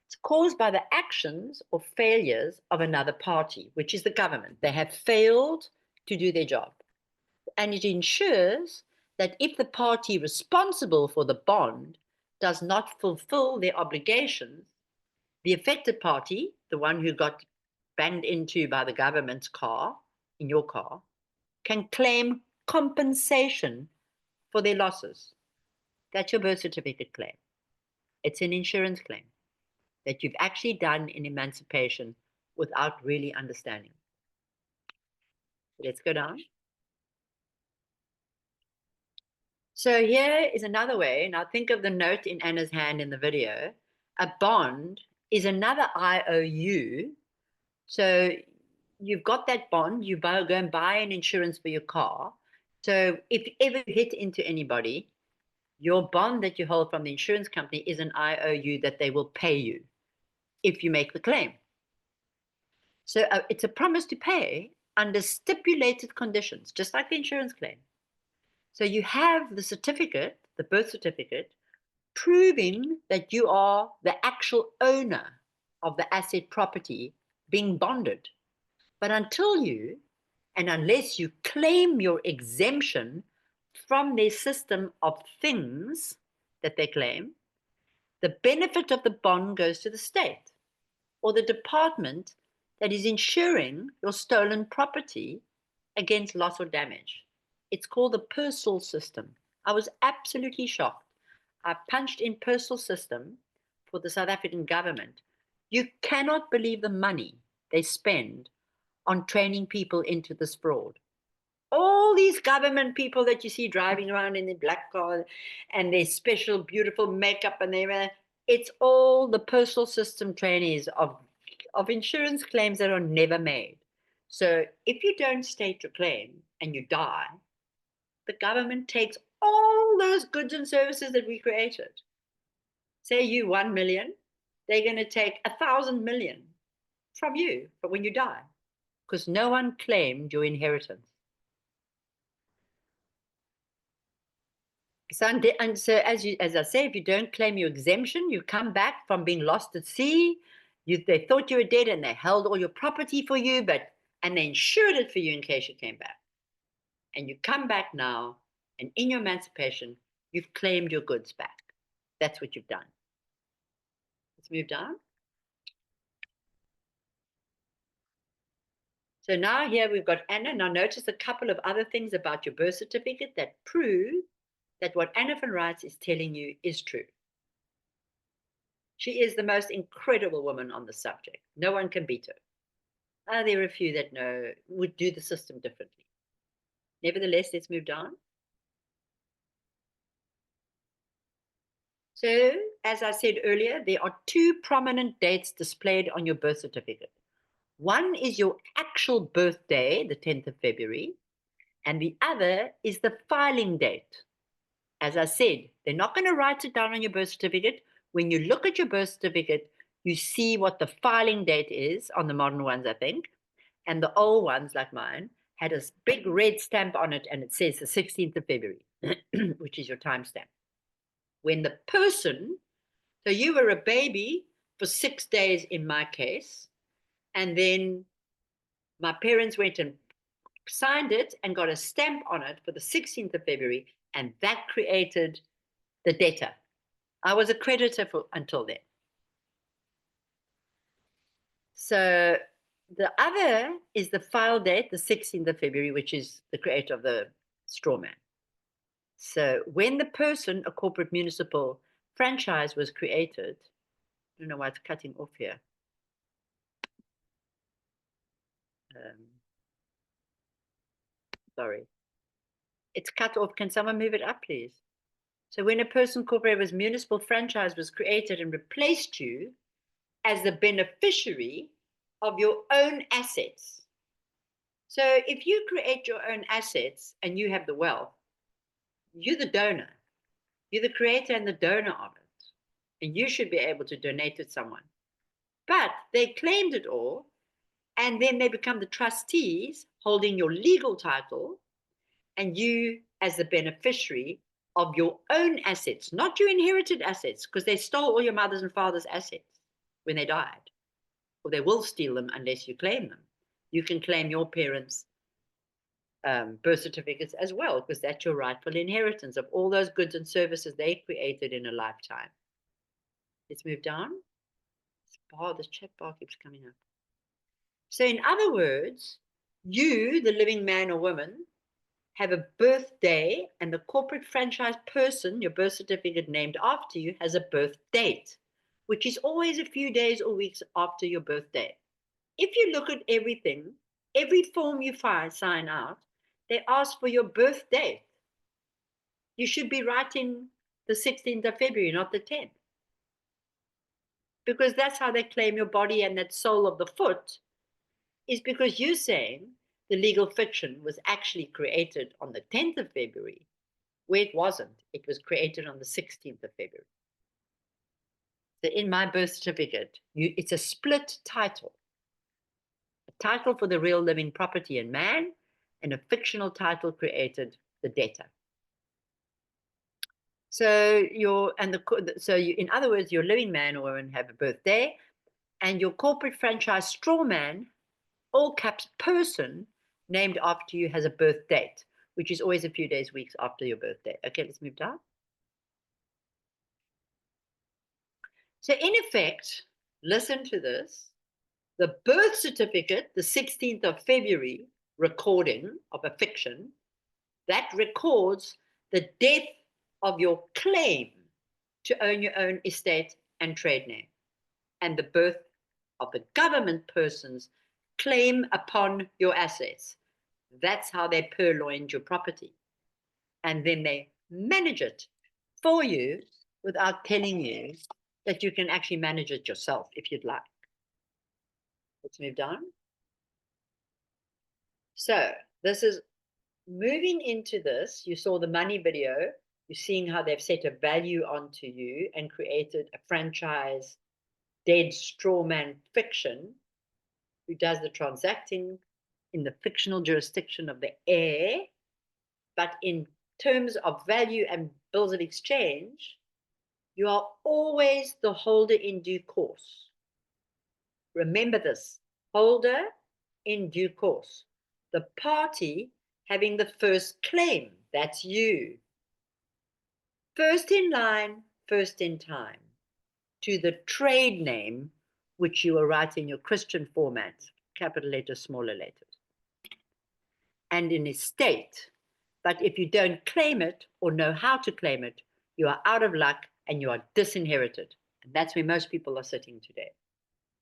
It's caused by the actions or failures of another party, which is the government. They have failed to do their job. And it ensures that if the party responsible for the bond does not fulfill their obligations, the affected party, the one who got banged into by the government's car, in your car, can claim compensation for their losses. That's your birth certificate claim. It's an insurance claim that you've actually done in emancipation without really understanding. Let's go down. So here is another way. Now think of the note in Anna's hand in the video. A bond is another IOU. So you've got that bond, you go and buy an insurance for your car. So if you ever hit into anybody, your bond that you hold from the insurance company is an IOU that they will pay you if you make the claim. So it's a promise to pay under stipulated conditions, just like the insurance claim. So you have the certificate, the birth certificate, proving that you are the actual owner of the asset property being bonded. But until you, and unless you claim your exemption from their system of things that they claim, the benefit of the bond goes to the state or the department that is insuring your stolen property against loss or damage. It's called the Purcell system. I was absolutely shocked. I punched in Purcell system for the South African government. You cannot believe the money they spend on training people into this fraud. All these government people that you see driving around in their black car and their special, beautiful makeup, and it's all the Purcell system trainees of insurance claims that are never made. So if you don't state your claim and you die, the government takes all those goods and services that we created. Say you 1 million, they're going to take 1,000 million from you but when you die, because no one claimed your inheritance. So, and so as I say, if you don't claim your exemption, you come back from being lost at sea. They thought you were dead and they held all your property for you, and they insured it for you in case you came back. And you come back now, and in your emancipation, you've claimed your goods back. That's what you've done. Let's move down. So now here we've got Anna. Now notice a couple of other things about your birth certificate that prove that what Anna van Reitz is telling you is true. She is the most incredible woman on the subject. No one can beat her. There are a few that would do the system differently. Nevertheless, let's move down. So, as I said earlier, there are two prominent dates displayed on your birth certificate. One is your actual birthday, the 10th of February, and the other is the filing date. As I said, they're not going to write it down on your birth certificate. When you look at your birth certificate, you see what the filing date is on the modern ones, I think. And the old ones, like mine, had a big red stamp on it, and it says the 16th of February, which is your timestamp. When the person, so you were a baby for 6 days in my case, and then my parents went and signed it and got a stamp on it for the 16th of February, and that created the debtor. I was a creditor until then. So the other is the file date, the 16th of February, which is the creator of the straw man. So when the person, a corporate municipal franchise was created, I don't know why it's cutting off here. Sorry. It's cut off. Can someone move it up, please? So when a person corporate was municipal franchise was created and replaced you as the beneficiary of your own assets. So if you create your own assets and you have the wealth, you're the donor. You're the creator and the donor of it. And you should be able to donate to someone. But they claimed it all, and then they become the trustees holding your legal title, and you as the beneficiary of your own assets, not your inherited assets, because they stole all your mother's and father's assets when they died, or they will steal them unless you claim them. You can claim your parents' birth certificates as well, because that's your rightful inheritance of all those goods and services they created in a lifetime. Let's move down. This chat bar keeps coming up. So in other words, you, the living man or woman, have a birthday, and the corporate franchise person, your birth certificate named after you, has a birth date, which is always a few days or weeks after your birthday. if you look at everything, every form you sign out, they ask for your birth date. You should be writing the 16th of February, not the 10th. Because that's how they claim your body and that sole of the foot, is because you're saying the legal fiction was actually created on the 10th of February, where it wasn't. It was created on the 16th of February. So in my birth certificate, it's a split title. A title for the real living property and man, and a fictional title created the debtor. So in other words, your living man or woman have a birthday, and your corporate franchise straw man, all caps person, named after you has a birth date, which is always a few days, weeks after your birthday. Okay, let's move down. So in effect, listen to this. The birth certificate, the 16th of February recording of a fiction, that records the death of your claim to own your own estate and trade name, and the birth of the government person's claim upon your assets. That's how they purloined your property. And then they manage it for you without telling you that you can actually manage it yourself if you'd like. Let's move down. So this is moving into this. You saw the money video. You're seeing how they've set a value onto you and created a franchise dead straw man fiction who does the transacting in the fictional jurisdiction of the heir, but in terms of value and bills of exchange, you are always the holder in due course. Remember this, holder in due course. The party having the first claim, that's you. First in line, first in time, to the trade name, which you will write in your Christian format, capital letters, smaller letters, and in estate. But if you don't claim it or know how to claim it, you are out of luck and you are disinherited. And that's where most people are sitting today.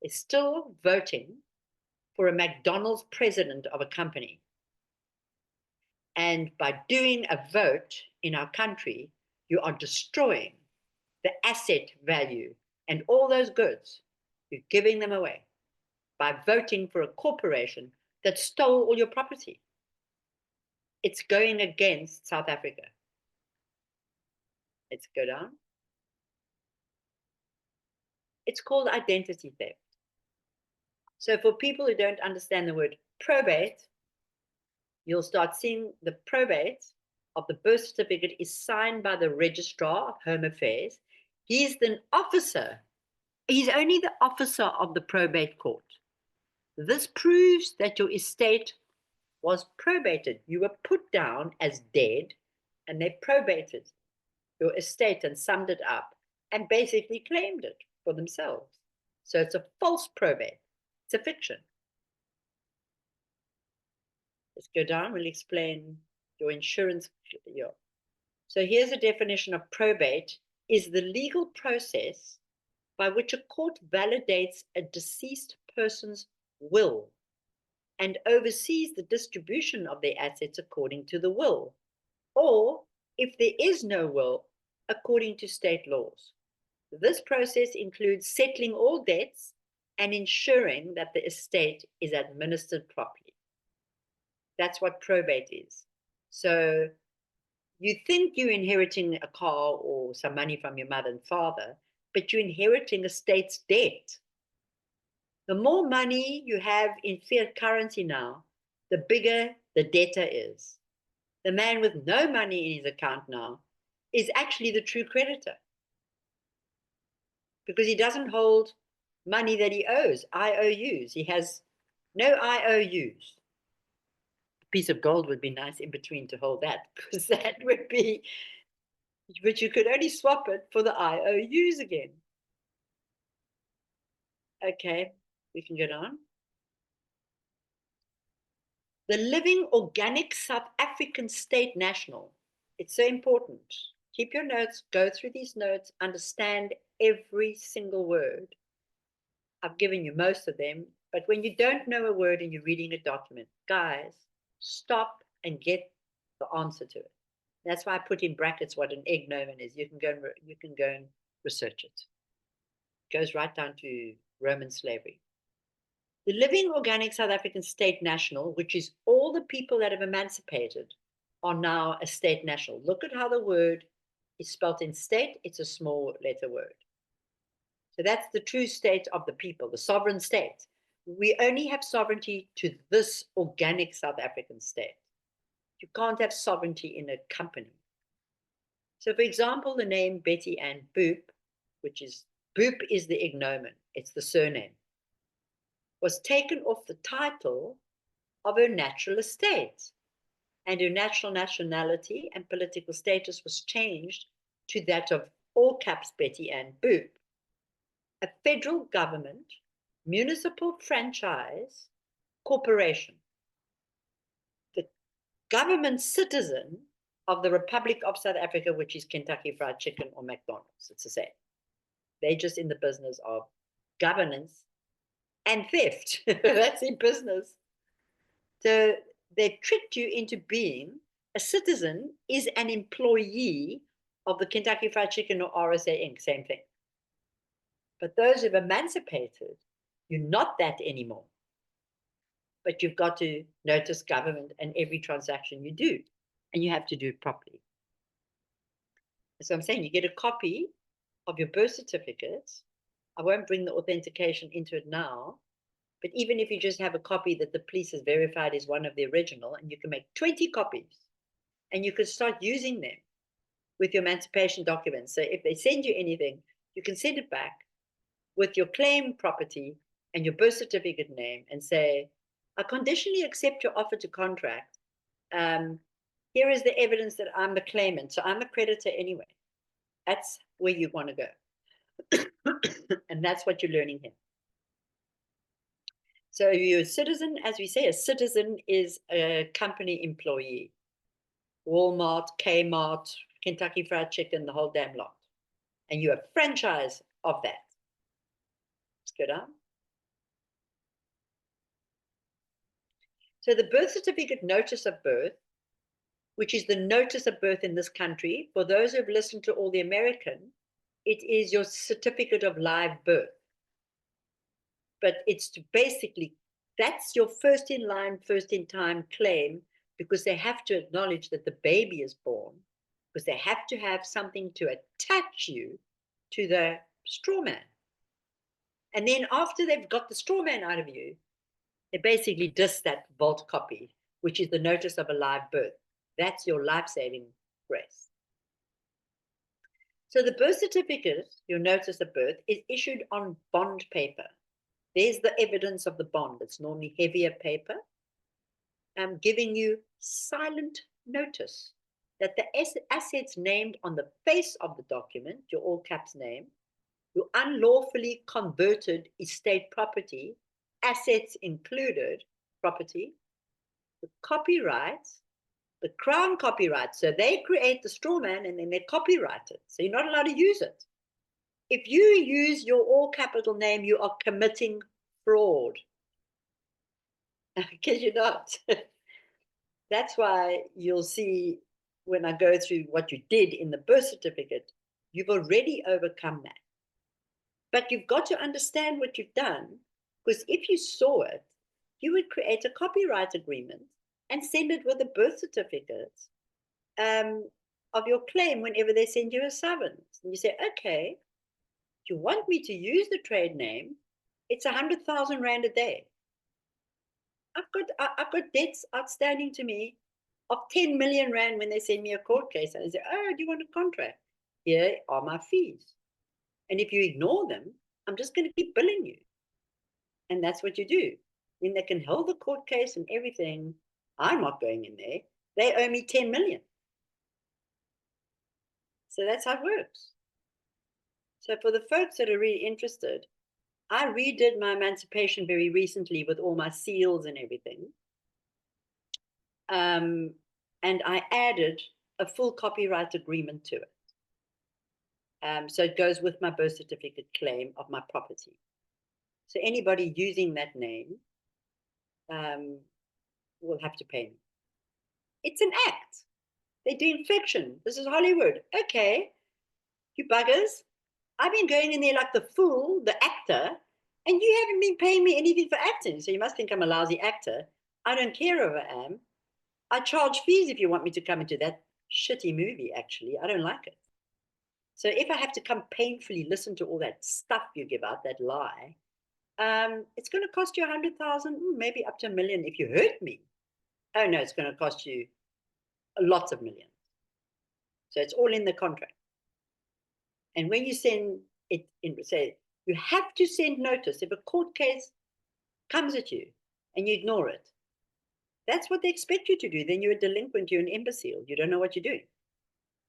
They're still voting for a McDonald's president of a company. And by doing a vote in our country, you are destroying the asset value and all those goods. You're giving them away by voting for a corporation that stole all your property. It's going against South Africa. Let's go down. It's called identity theft. So for people who don't understand the word probate, you'll start seeing the probate of the birth certificate is signed by the Registrar of Home Affairs. He's the officer. He's only the officer of the probate court. This proves that your estate was probated. You were put down as dead, and they probated your estate and summed it up and basically claimed it for themselves. So it's a false probate. It's a fiction. Let's go down. We'll explain your insurance. So here's a definition of probate: is the legal process by which a court validates a deceased person's will and oversees the distribution of their assets according to the will, or if there is no will, according to state laws. This process includes settling all debts and ensuring that the estate is administered properly. That's what probate is. So you think you're inheriting a car or some money from your mother and father, but you're inheriting a state's debt. The more money you have in fiat currency now, the bigger the debtor is. The man with no money in his account now is actually the true creditor, because he doesn't hold money that he owes, IOUs. He has no IOUs. A piece of gold would be nice in between to hold that, because that would be, but you could only swap it for the IOUs again. Okay, we can get on. The living organic South African state national. It's so important. Keep your notes, go through these notes, understand every single word. I've given you most of them, But when you don't know a word and you're reading a document, guys, stop and get the answer to it. That's why I put in brackets what an egnomen is. You can go and research it. It goes right down to Roman slavery. The living organic South African state national, which is all the people that have emancipated, are now a state national. Look at how the word is spelled in state. It's a small letter word. So that's the true state of the people, the sovereign state. We only have sovereignty to this organic South African state. You can't have sovereignty in a company. So, for example, the name Betty Ann Boop, which is Boop is the ignomen, it's the surname, was taken off the title of her natural estate. And her natural nationality and political status was changed to that of all caps Betty Ann Boop, a federal government, municipal franchise corporation, the government citizen of the Republic of South Africa, which is Kentucky Fried Chicken or McDonald's. It's the same. They're just in the business of governance and theft. That's in business. So they tricked you into being a citizen is an employee of the Kentucky Fried Chicken or RSA Inc., same thing. But those who've emancipated, you're not that anymore. But you've got to notice government and every transaction you do, and you have to do it properly. So I'm saying you get a copy of your birth certificate. I won't bring the authentication into it now, but even if you just have a copy that the police has verified is one of the original, and you can make 20 copies, and you can start using them with your emancipation documents. So if they send you anything, you can send it back with your claim property and your birth certificate name and say, I conditionally accept your offer to contract. Here is the evidence that I'm the claimant. So I'm a creditor anyway. That's where you want to go. And that's what you're learning here. So you're a citizen, as we say, a citizen is a company employee. Walmart, Kmart, Kentucky Fried Chicken, the whole damn lot. And you're a franchise of that. Let's go down. So the birth certificate notice of birth, which is the notice of birth in this country, for those who have listened to all the American, it is your certificate of live birth. But it's to basically, that's your first in line, first in time claim, because they have to acknowledge that the baby is born, because they have to have something to attach you to the straw man. And then after they've got the straw man out of you, they basically diss that vault copy, which is the notice of a live birth. That's your life-saving grace. So the birth certificate, your notice of birth, is issued on bond paper. There's the evidence of the bond. It's normally heavier paper, giving you silent notice that the assets named on the face of the document, your all caps name, your unlawfully converted estate property, assets included property, the copyrights, the Crown copyright. So they create the straw man and then they copyright it. So you're not allowed to use it. If you use your all capital name, you are committing fraud. Because you're not. That's why you'll see when I go through what you did in the birth certificate, you've already overcome that. But you've got to understand what you've done, because if you saw it, you would create a copyright agreement and send it with a birth certificate of your claim whenever they send you a summons. And you say, okay, if you want me to use the trade name, it's 100,000 Rand a day. I've got debts outstanding to me of 10 million Rand when they send me a court case. And I say, oh, do you want a contract? Here are my fees. And if you ignore them, I'm just going to keep billing you. And that's what you do. Then they can hold the court case and everything. I'm not going in there. They owe me 10 million. So that's how it works. So for the folks that are really interested, I redid my emancipation very recently with all my seals and everything. And I added a full copyright agreement to it. So it goes with my birth certificate claim of my property. So anybody using that name will have to pay me. It's an act. They're doing fiction. This is Hollywood. Okay, you buggers. I've been going in there like the fool, the actor, and you haven't been paying me anything for acting. So you must think I'm a lousy actor. I don't care if I am. I charge fees if you want me to come into that shitty movie, actually. I don't like it. So if I have to come painfully listen to all that stuff you give out, that lie, it's going to cost you 100,000, maybe up to 1 million if you hurt me. Oh no, it's going to cost you lots of millions. So it's all in the contract. And when you send it in, say, you have to send notice if a court case comes at you and you ignore it. That's what they expect you to do. Then you're a delinquent, you're an imbecile. You don't know what you're doing.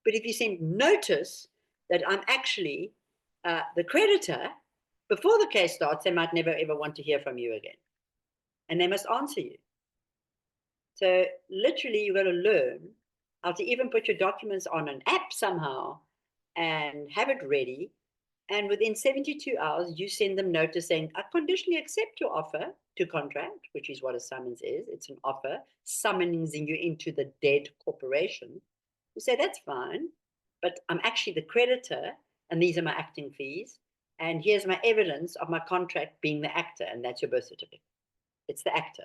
But if you send notice that I'm actually the creditor, before the case starts, they might never ever want to hear from you again. And they must answer you. So literally, you've got to learn how to even put your documents on an app somehow and have it ready. And within 72 hours, you send them notice saying, I conditionally accept your offer to contract, which is what a summons is. It's an offer summoning you into the dead corporation. You say, that's fine, but I'm actually the creditor, and these are my acting fees. And here's my evidence of my contract being the actor, and that's your birth certificate. It's the actor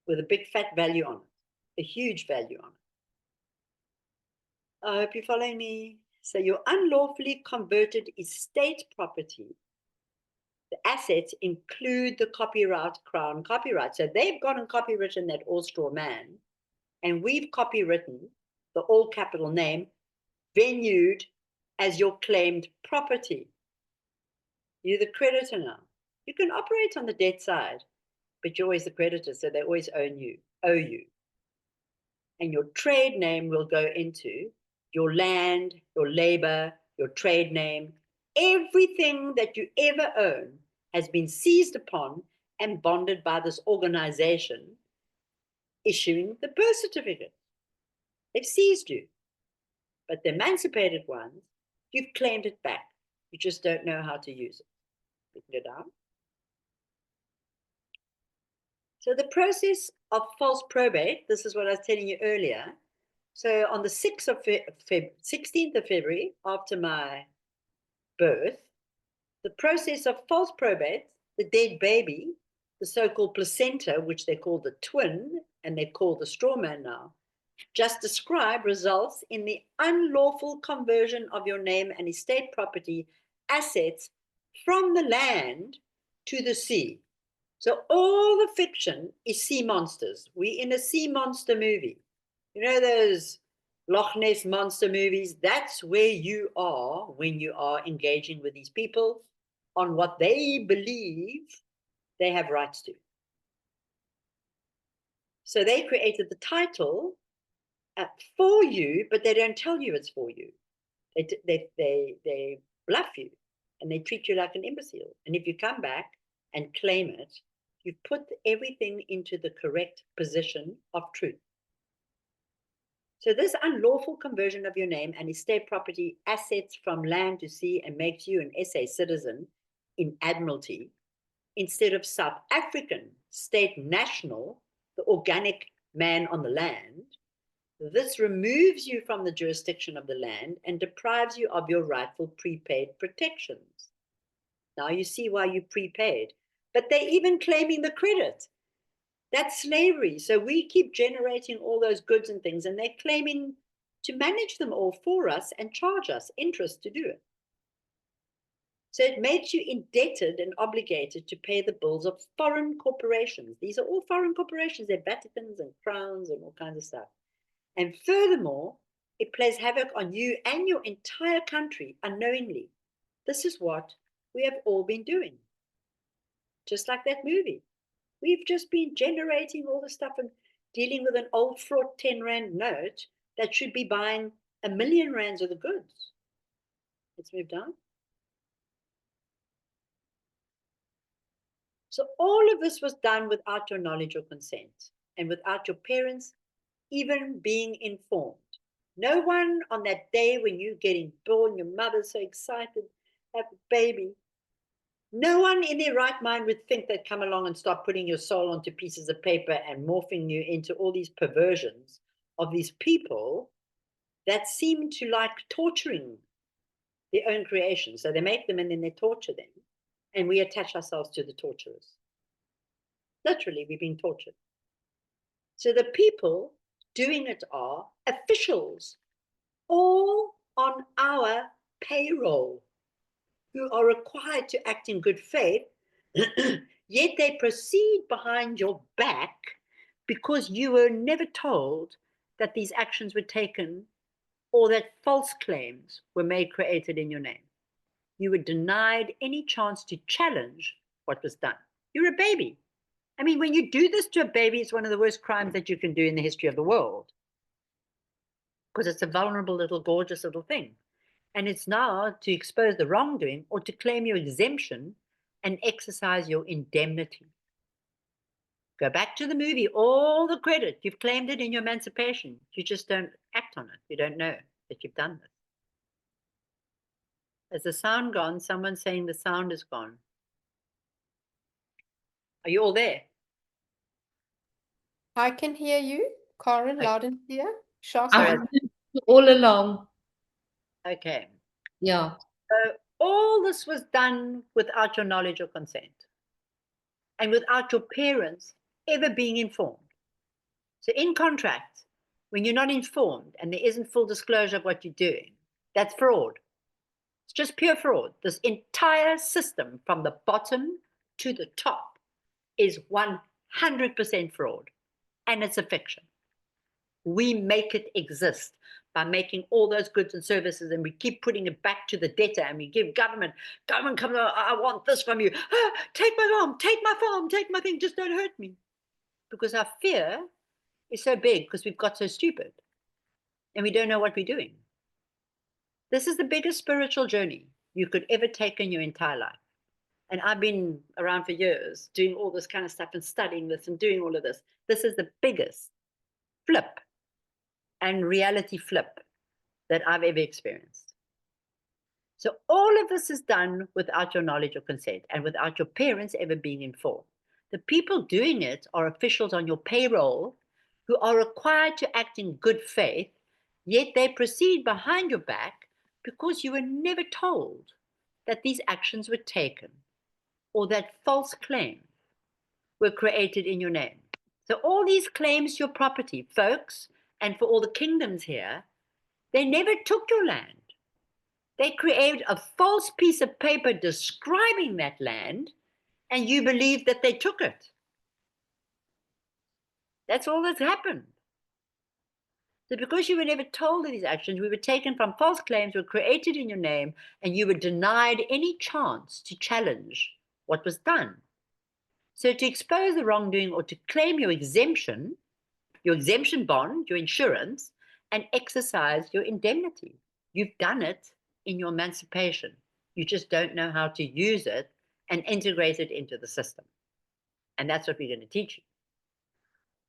with a big fat value on it, a huge value on it. I hope you're following me. So your unlawfully converted estate property, the assets include the copyright, crown copyright. So they've gone and copywritten that all straw man, and we've copywritten the all capital name, venued as your claimed property. You're the creditor now. You can operate on the debt side, but you're always the creditor, so they always owe you. And your trade name will go into your land, your labor, your trade name. Everything that you ever own has been seized upon and bonded by this organization issuing the birth certificate. They've seized you. But the emancipated ones, you've claimed it back. You just don't know how to use it. We can go down. So the process of false probate, this is what I was telling you earlier. So on the 16th of February, after my birth, the process of false probate, the dead baby, the so-called placenta, which they call the twin, and they call the straw man now, just described, results in the unlawful conversion of your name and estate property assets from the land to the sea. So all the fiction is sea monsters. We're in a sea monster movie. You know those Loch Ness monster movies? That's where you are when you are engaging with these people on what they believe they have rights to. So they created the title for you, but they don't tell you it's for you. They bluff you, and they treat you like an imbecile. And if you come back and claim it, you've put everything into the correct position of truth. So this unlawful conversion of your name and estate property assets from land to sea and makes you an SA citizen in admiralty instead of South African state national, the organic man on the land. This removes you from the jurisdiction of the land and deprives you of your rightful prepaid protections. Now you see why you prepaid, but they're even claiming the credit. That's slavery. So we keep generating all those goods and things, and they're claiming to manage them all for us and charge us interest to do it. So it makes you indebted and obligated to pay the bills of foreign corporations. These are all foreign corporations. They're Vaticans and crowns and all kinds of stuff. And furthermore, it plays havoc on you and your entire country unknowingly. This is what we have all been doing. Just like that movie. We've just been generating all the stuff and dealing with an old fraught 10 Rand note that should be buying 1 million rands of the goods. Let's move down. So all of this was done without your knowledge or consent and without your parents even being informed. No one on that day when you're getting born, your mother's so excited, have a baby, No one in their right mind would think they'd come along and start putting your soul onto pieces of paper and morphing you into all these perversions of these people that seem to like torturing their own creations. So they make them and then they torture them. And we attach ourselves to the torturers. Literally, we've been tortured. So the people doing it are officials, all on our payroll, who are required to act in good faith, yet they proceed behind your back because you were never told that these actions were taken or that false claims were made created in your name. You were denied any chance to challenge what was done. You're a baby. I mean, when you do this to a baby, it's one of the worst crimes that you can do in the history of the world, because it's a vulnerable little, gorgeous little thing. And it's now to expose the wrongdoing or to claim your exemption and exercise your indemnity. Go back to the movie, all the credit, you've claimed it in your emancipation. You just don't act on it. You don't know that you've done this. Has the sound gone? Someone's saying the sound is gone. Are you all there? I can hear you, Karen, Okay. loud and clear. Shaka? I've been all along. Okay. Yeah. So all this was done without your knowledge or consent and without your parents ever being informed. So in contracts, when you're not informed and there isn't full disclosure of what you're doing, that's fraud. It's just pure fraud. This entire system from the bottom to the top is 100% fraud, and it's a fiction. We make it exist by making all those goods and services, and we keep putting it back to the debtor, and we give government comes, I want this from you. Take my farm, take my thing, just don't hurt me. Because our fear is so big because we've got so stupid and we don't know what we're doing. This is the biggest spiritual journey you could ever take in your entire life. And I've been around for years doing all this kind of stuff and studying this and doing all of this. This is the biggest flip and reality flip that I've ever experienced. So all of this is done without your knowledge or consent and without your parents ever being informed. The people doing it are officials on your payroll who are required to act in good faith, yet they proceed behind your back because you were never told that these actions were taken or that false claims were created in your name. So all these claims to your property, folks, and for all the kingdoms here, they never took your land. They created a false piece of paper describing that land, and you believe that they took it. That's all that's happened. So because you were never told of these actions, we were taken from false claims, were created in your name, and you were denied any chance to challenge what was done. So to expose the wrongdoing or to claim your exemption bond, your insurance, and exercise your indemnity. You've done it in your emancipation. You just don't know how to use it and integrate it into the system. And that's what we're going to teach you.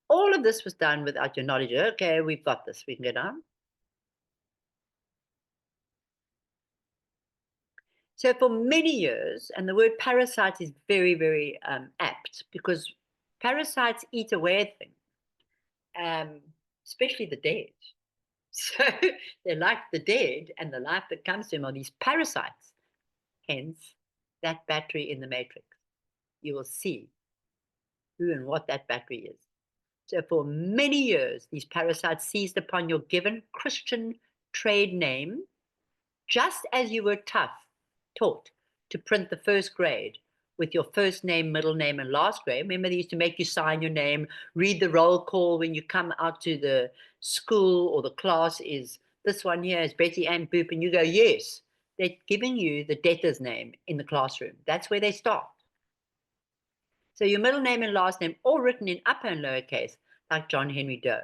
All of this was done without your knowledge. Okay, we've got this. We can go down. So for many years, and the word parasite is very, very apt, because parasites eat away at things, especially the dead. So they're like the dead, and the life that comes to them are these parasites. Hence, that battery in the matrix. You will see who and what that battery is. So for many years, these parasites seized upon your given Christian trade name, just as you were taught to print the first grade with your first name, middle name, and last grade. Remember, they used to make you sign your name, read the roll call when you come out to the school or the class is, this one here is Betty Ann Boop, and you go, yes. They're giving you the debtor's name in the classroom. That's where they start. So your middle name and last name, all written in upper and lowercase, like John Henry Doe.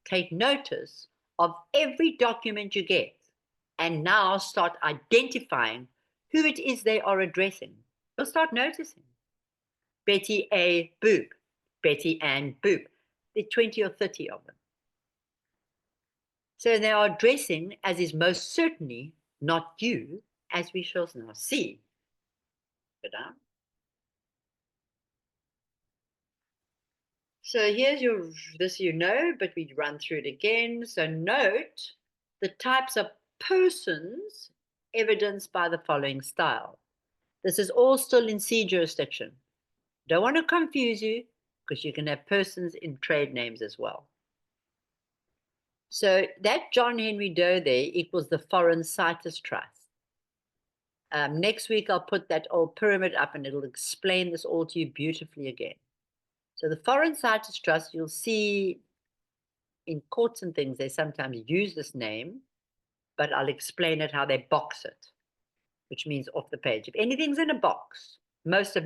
Take notice of every document you get, and now start identifying who it is they are addressing. You'll start noticing. Betty A. Boop, Betty Ann Boop. There are 20 or 30 of them. So they are addressing, as is most certainly not you, as we shall now see. Go down. So here's this you know, but we run through it again. So note the types of persons evidenced by the following style. This is all still in C jurisdiction. Don't want to confuse you because you can have persons in trade names as well. So that John Henry Doe there equals the Foreign Citus Trust. Next week, I'll put that old pyramid up and it'll explain this all to you beautifully again. So the Foreign Citus Trust, you'll see in courts and things, they sometimes use this name, but I'll explain it how they box it, which means off the page. If anything's in a box, most of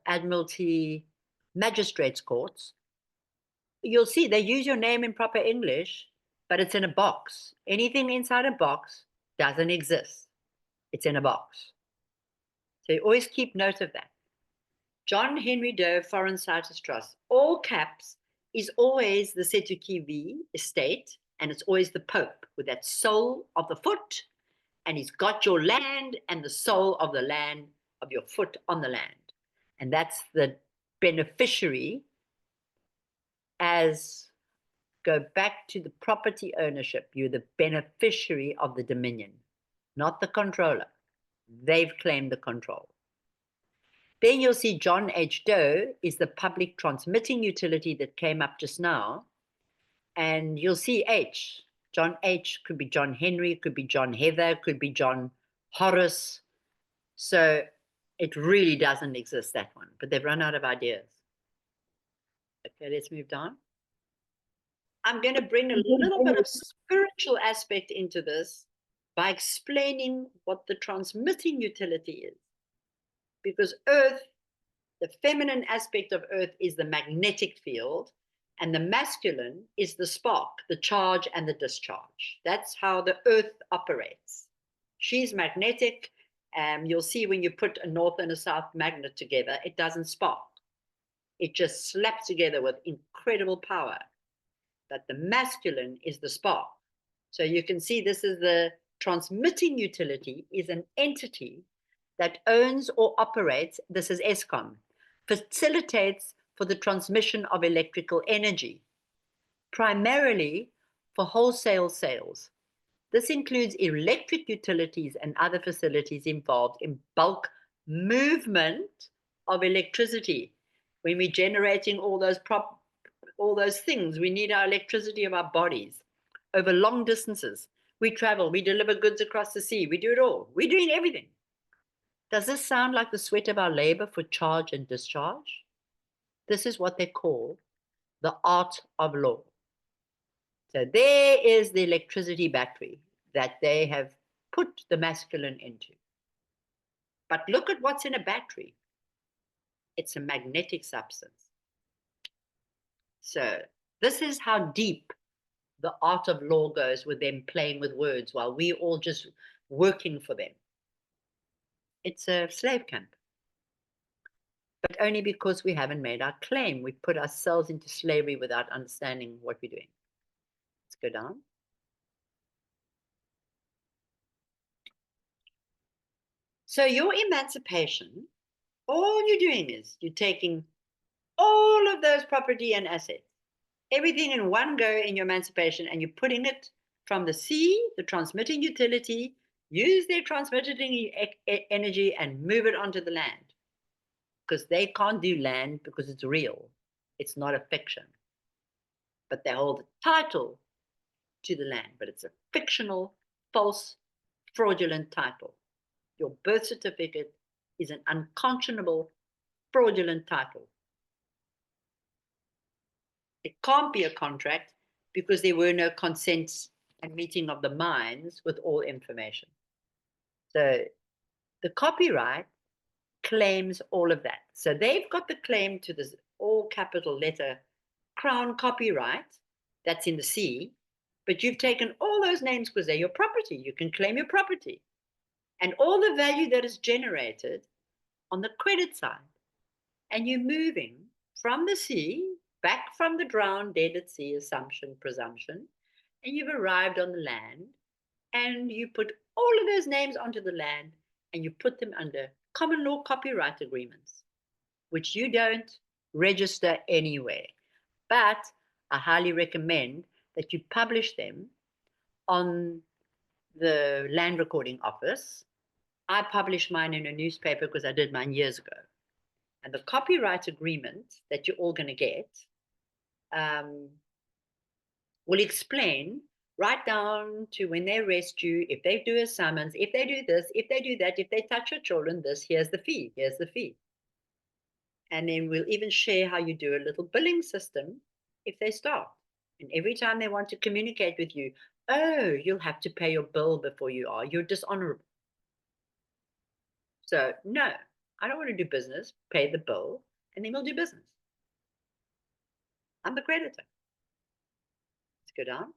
Admiralty magistrates courts, you'll see they use your name in proper English, but it's in a box. Anything inside a box doesn't exist. It's in a box. So you always keep note of that. John Henry Doe Foreign Citus Trust, all caps, is always the Setukivi estate, and it's always the Pope with that sole of the foot, and he's got your land and the sole of the land of your foot on the land. And that's the beneficiary. As go back to the property ownership, you're the beneficiary of the dominion, not the controller. They've claimed the control. Then you'll see John H. Doe is the public transmitting utility that came up just now. And you'll see H. John H. could be John Henry, could be John Heather, could be John Horace. So it really doesn't exist, that one. But they've run out of ideas. Okay, let's move down. I'm going to bring a little bit of spiritual aspect into this by explaining what the transmitting utility is. Because Earth, the feminine aspect of Earth is the magnetic field, and the masculine is the spark, the charge and the discharge. That's how the Earth operates. She's magnetic. You'll see when you put a north and a south magnet together, it doesn't spark. It just slaps together with incredible power. But the masculine is the spark. So you can see this is the transmitting utility is an entity that owns or operates, this is ESCOM, facilitates for the transmission of electrical energy, primarily for wholesale sales. This includes electric utilities and other facilities involved in bulk movement of electricity. When we're generating all those things, we need our electricity of our bodies over long distances. We travel, we deliver goods across the sea, we do it all. We're doing everything. Does this sound like the sweat of our labor for charge and discharge? This is what they call the art of law. So there is the electricity battery that they have put the masculine into. But look at what's in a battery. It's a magnetic substance. So this is how deep the art of law goes with them playing with words while we all just working for them. It's a slave camp. But only because we haven't made our claim. We put ourselves into slavery without understanding what we're doing. Let's go down. So your emancipation, all you're doing is you're taking all of those property and assets, everything in one go in your emancipation, and you're putting it from the sea, the transmitting utility, use their transmitting energy and move it onto the land. Because they can't do land because it's real. It's not a fiction. But they hold the title to the land, but it's a fictional, false, fraudulent title. Your birth certificate is an unconscionable, fraudulent title. It can't be a contract because there were no consents and meeting of the minds with all information. So the copyright claims all of that. So they've got the claim to this all capital letter crown copyright that's in the sea, but you've taken all those names because they're your property. You can claim your property. And all the value that is generated on the credit side. And you're moving from the sea, back from the drowned, dead at sea, assumption, presumption, and you've arrived on the land, and you put all of those names onto the land, and you put them under common law copyright agreements, which you don't register anywhere. But I highly recommend that you publish them on the land recording office. I published mine in a newspaper because I did mine years ago. And the copyright agreement that you're all going to get will explain right down to when they arrest you, if they do a summons, if they do this, if they do that, if they touch your children, this, here's the fee, here's the fee. And then we'll even share how you do a little billing system if they start. And every time they want to communicate with you, oh, you'll have to pay your bill before you're dishonorable. So no, I don't want to do business, pay the bill, and then we'll do business. I'm the creditor. Let's go down.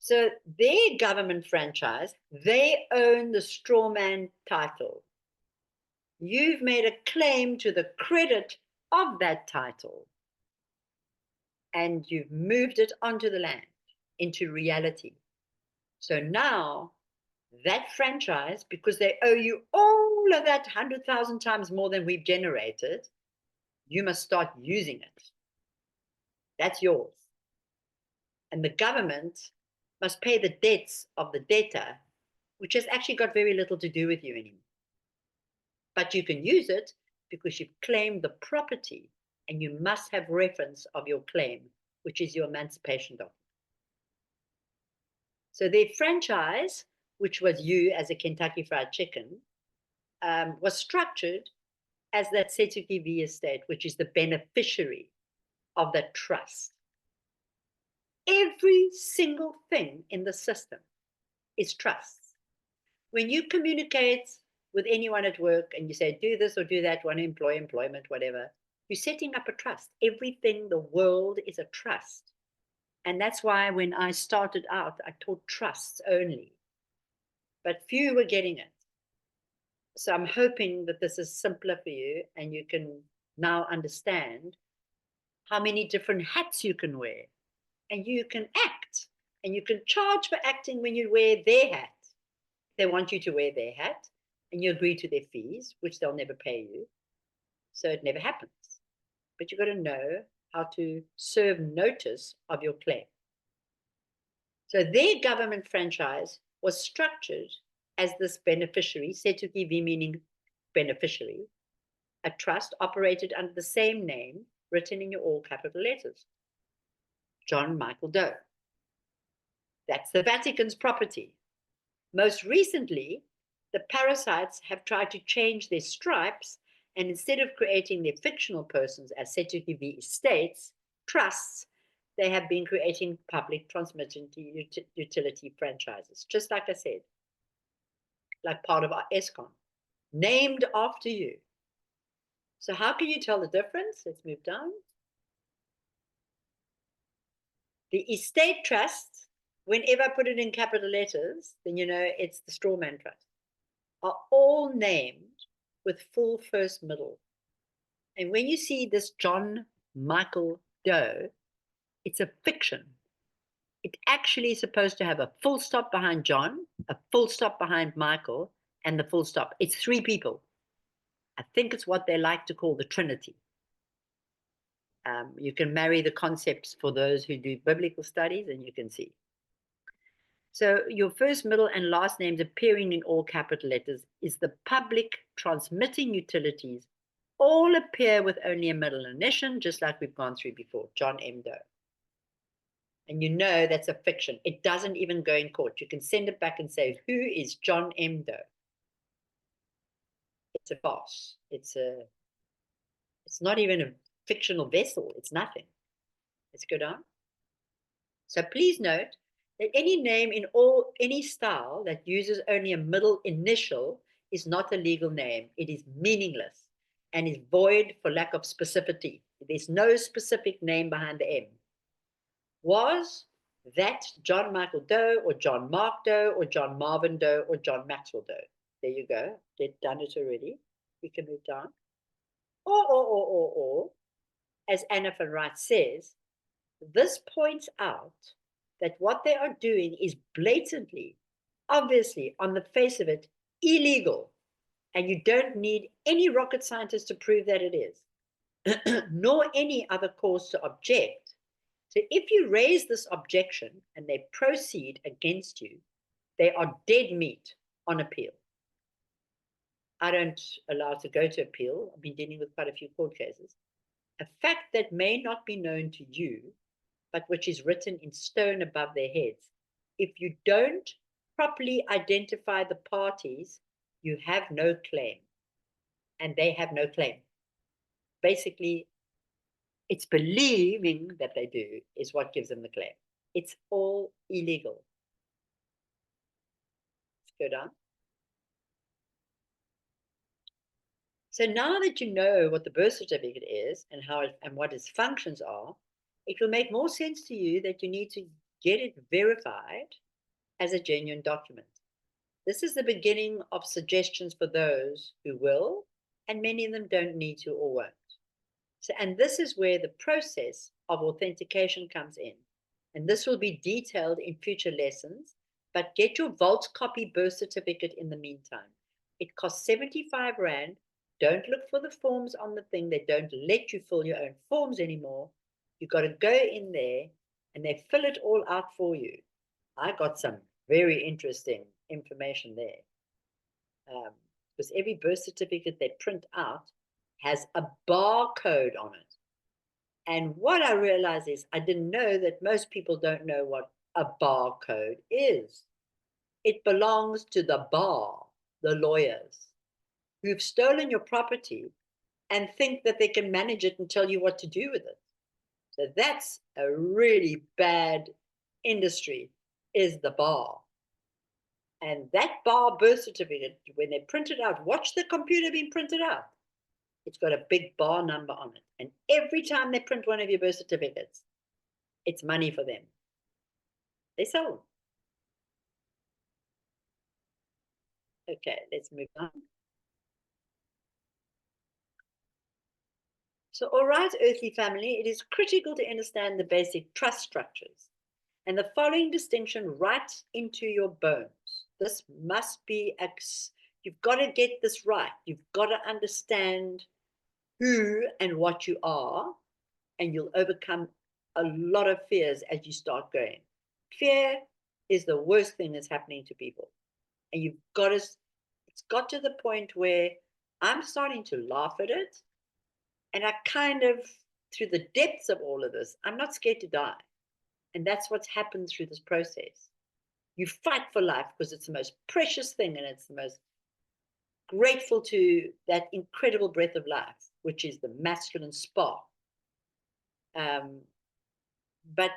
So their government franchise, they own the strawman title. You've made a claim to the credit of that title, and you've moved it onto the land, into reality. So now that franchise, because they owe you all of that 100,000 times more than we've generated, you must start using it. That's yours. And the government must pay the debts of the debtor, which has actually got very little to do with you anymore. But you can use it because you've claimed the property, and you must have reference of your claim, which is your emancipation document. So their franchise, which was you as a Kentucky Fried Chicken, was structured as that Setuki V estate, which is the beneficiary of that trust. Every single thing in the system is trust. When you communicate with anyone at work and you say, do this or do that, want to employ, employment, whatever, you're setting up a trust. Everything, the world is a trust. And that's why when I started out, I taught trusts only. But few were getting it. So I'm hoping that this is simpler for you and you can now understand how many different hats you can wear. And you can act. And you can charge for acting when you wear their hat. They want you to wear their hat, and you agree to their fees, which they'll never pay you. So it never happens. But you've got to know how to serve notice of your claim. So their government franchise was structured as this beneficiary, Setuki V meaning beneficiary, a trust operated under the same name, written in your all capital letters. John Michael Doe. That's the Vatican's property. Most recently, the parasites have tried to change their stripes, and instead of creating their fictional persons as Setuki V estates, trusts, they have been creating public transmitting utility franchises, just like I said, like part of our ESCON, named after you. So how can you tell the difference? Let's move down. The estate trust, whenever I put it in capital letters, then you know it's the strawman trust, are all named with full first middle. And when you see this John Michael Doe, it's a fiction. It actually is supposed to have a full stop behind John, a full stop behind Michael, and the full stop. It's three people. I think it's what they like to call the Trinity. You can marry the concepts for those who do biblical studies, and you can see. So your first, middle, and last names appearing in all capital letters is the public transmitting utilities. All appear with only a middle initial, just like we've gone through before, John M. Doe. And you know that's a fiction. It doesn't even go in court. You can send it back and say, who is John M. Doe? It's a farce. It's not even a fictional vessel. It's nothing. Let's go down. So please note that any name in any style that uses only a middle initial is not a legal name. It is meaningless and is void for lack of specificity. There's no specific name behind the M. Was that John Michael Doe or John Mark Doe or John Marvin Doe or John Maxwell Doe? There you go. They've done it already. We can move down. Or, as Anna van Wright says, this points out that what they are doing is blatantly obviously, on the face of it, illegal. And you don't need any rocket scientist to prove that it is, nor any other cause to object. So if you raise this objection and they proceed against you, they are dead meat on appeal. I don't allow it to go to appeal. I've been dealing with quite a few court cases. A fact that may not be known to you, but which is written in stone above their heads. If you don't properly identify the parties, you have no claim, and they have no claim. Basically, it's believing that they do is what gives them the claim. It's all illegal. Let's go down. So now that you know what the birth certificate is and how it, and what its functions are, it will make more sense to you that you need to get it verified as a genuine document. This is the beginning of suggestions for those who will, and many of them don't need to or won't. So, and this is where the process of authentication comes in. And this will be detailed in future lessons, but get your vault copy birth certificate in the meantime. It costs 75 Rand. Don't look for the forms on the thing. They don't let you fill your own forms anymore. You've got to go in there and they fill it all out for you. I got some very interesting information there. Because every birth certificate they print out has a barcode on it. And what I realized is I didn't know that most people don't know what a barcode is. It belongs to the bar, the lawyers, who've stolen your property and think that they can manage it and tell you what to do with it. So that's a really bad industry, is the bar. And that bar birth certificate, when they print it out, watch the computer being printed out. It's got a big bar number on it. And every time they print one of your birth certificates, it's money for them. They sell them. Okay, let's move on. So, all right, earthly family, it is critical to understand the basic trust structures and the following distinction right into your bones. This must be, you've got to get this right. You've got to understand who and what you are, and you'll overcome a lot of fears as you start going. Fear is the worst thing that's happening to people. And you've got to, it's got to the point where I'm starting to laugh at it. And I kind of, through the depths of all of this, I'm not scared to die. And that's what's happened through this process. You fight for life because it's the most precious thing and it's the most grateful to that incredible breath of life, which is the masculine spark. But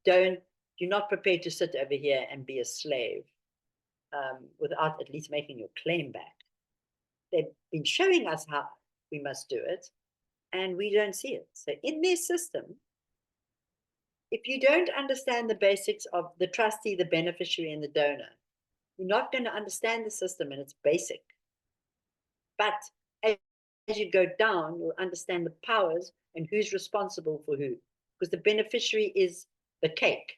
you're not prepared to sit over here and be a slave without at least making your claim back. They've been showing us how we must do it, and we don't see it. So in their system, if you don't understand the basics of the trustee, the beneficiary, and the donor, you're not going to understand the system in its basic. But as you go down, you'll understand the powers and who's responsible for who. Because the beneficiary is the cake.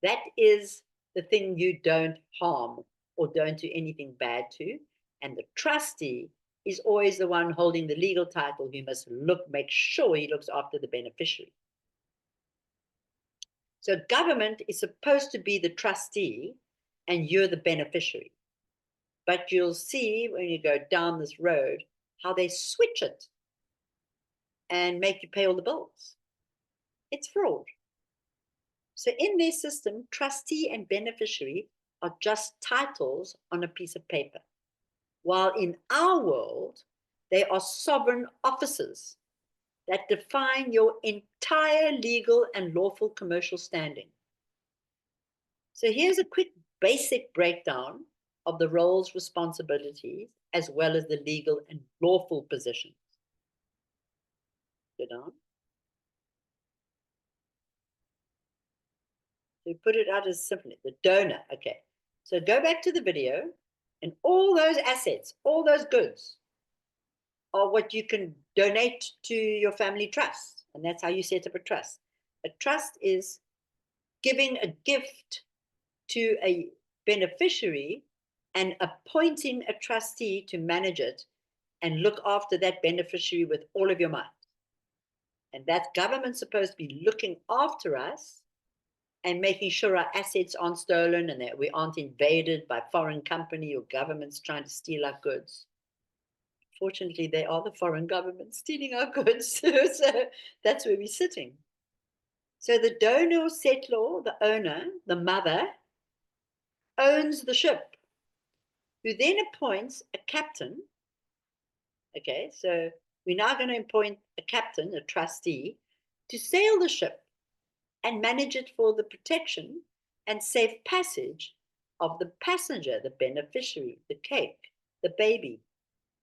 That is the thing you don't harm or don't do anything bad to. And the trustee is always the one holding the legal title who must make sure he looks after the beneficiary. So government is supposed to be the trustee and you're the beneficiary. But you'll see when you go down this road how they switch it and make you pay all the bills. It's fraud. So in their system, trustee and beneficiary are just titles on a piece of paper. While in our world, they are sovereign officers that define your entire legal and lawful commercial standing. So here's a quick basic breakdown of the roles, responsibilities, as well as the legal and lawful positions. Go down. So put it out as simply the donor. Okay. So go back to the video, and all those assets, all those goods are what you can donate to your family trust. And that's how you set up a trust. A trust is giving a gift to a beneficiary and appointing a trustee to manage it and look after that beneficiary with all of your might. And that government's supposed to be looking after us and making sure our assets aren't stolen and that we aren't invaded by foreign company or governments trying to steal our goods. Fortunately, they are the foreign governments stealing our goods. So that's where we're sitting. So the donor or settlor, the owner, the mother, owns the ship, who then appoints a captain. Okay, so we're now going to appoint a captain, a trustee, to sail the ship and manage it for the protection and safe passage of the passenger, the beneficiary, the cake, the baby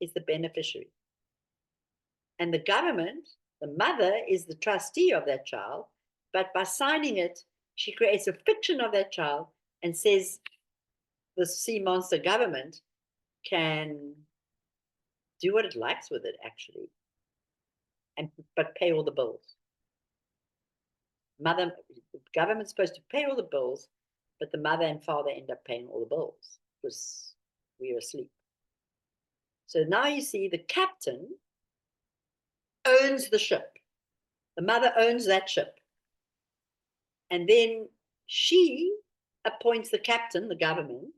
is the beneficiary. And the government, the mother, is the trustee of that child, but by signing it, she creates a fiction of that child and says the sea monster government can do what it likes with it, actually, but pay all the bills. The government's supposed to pay all the bills, but the mother and father end up paying all the bills because we're asleep. So now you see the captain owns the ship. The mother owns that ship. And then she appoints the captain, the government,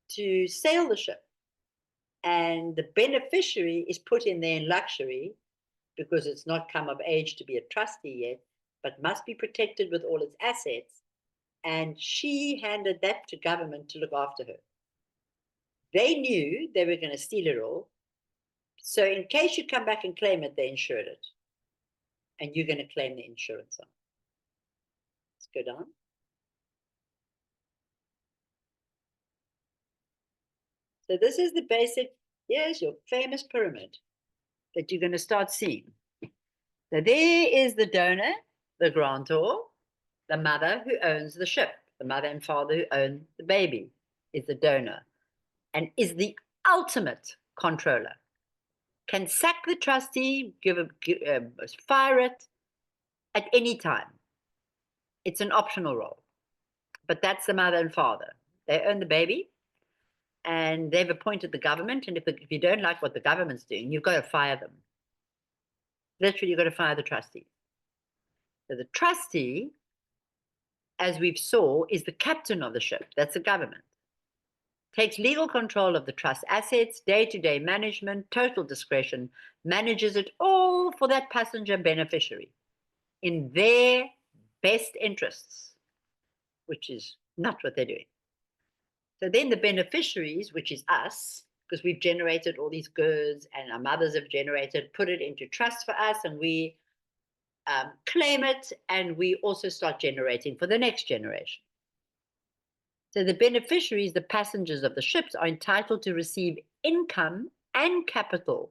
to sail the ship. And the beneficiary is put in there in luxury because it's not come of age to be a trustee yet, but must be protected with all its assets. And she handed that to government to look after her. They knew they were going to steal it all. So in case you come back and claim it, they insured it. And you're going to claim the insurance on it. Let's go down. So this is the basic, here's your famous pyramid that you're going to start seeing. So there is the donor, the grantor, the mother who owns the ship, the mother and father who own the baby is the donor and is the ultimate controller. Can sack the trustee, fire it at any time. It's an optional role, but that's the mother and father. They own the baby and they've appointed the government. And if you don't like what the government's doing, you've got to fire them. Literally, you've got to fire the trustee. So the trustee, as we've saw, is the captain of the ship. That's the government. Takes legal control of the trust assets, day-to-day management, total discretion, manages it all for that passenger beneficiary in their best interests, which is not what they're doing. So then the beneficiaries, which is us, because we've generated all these goods and our mothers have generated, put it into trust for us, and we claim it, and we also start generating for the next generation. So the beneficiaries, the passengers of the ships, are entitled to receive income and capital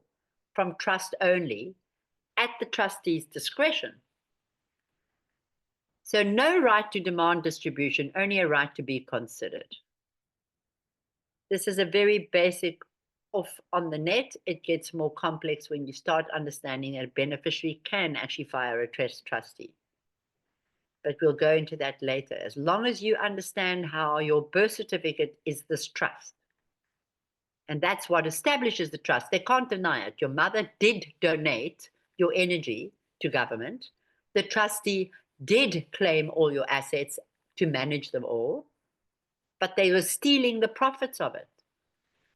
from trust only at the trustee's discretion. So no right to demand distribution, only a right to be considered. This is a very basic off on the net. It gets more complex when you start understanding that a beneficiary can actually fire a trustee. But we'll go into that later. As long as you understand how your birth certificate is this trust, and that's what establishes the trust. They can't deny it. Your mother did donate your energy to government. The trustee did claim all your assets to manage them all, but they were stealing the profits of it.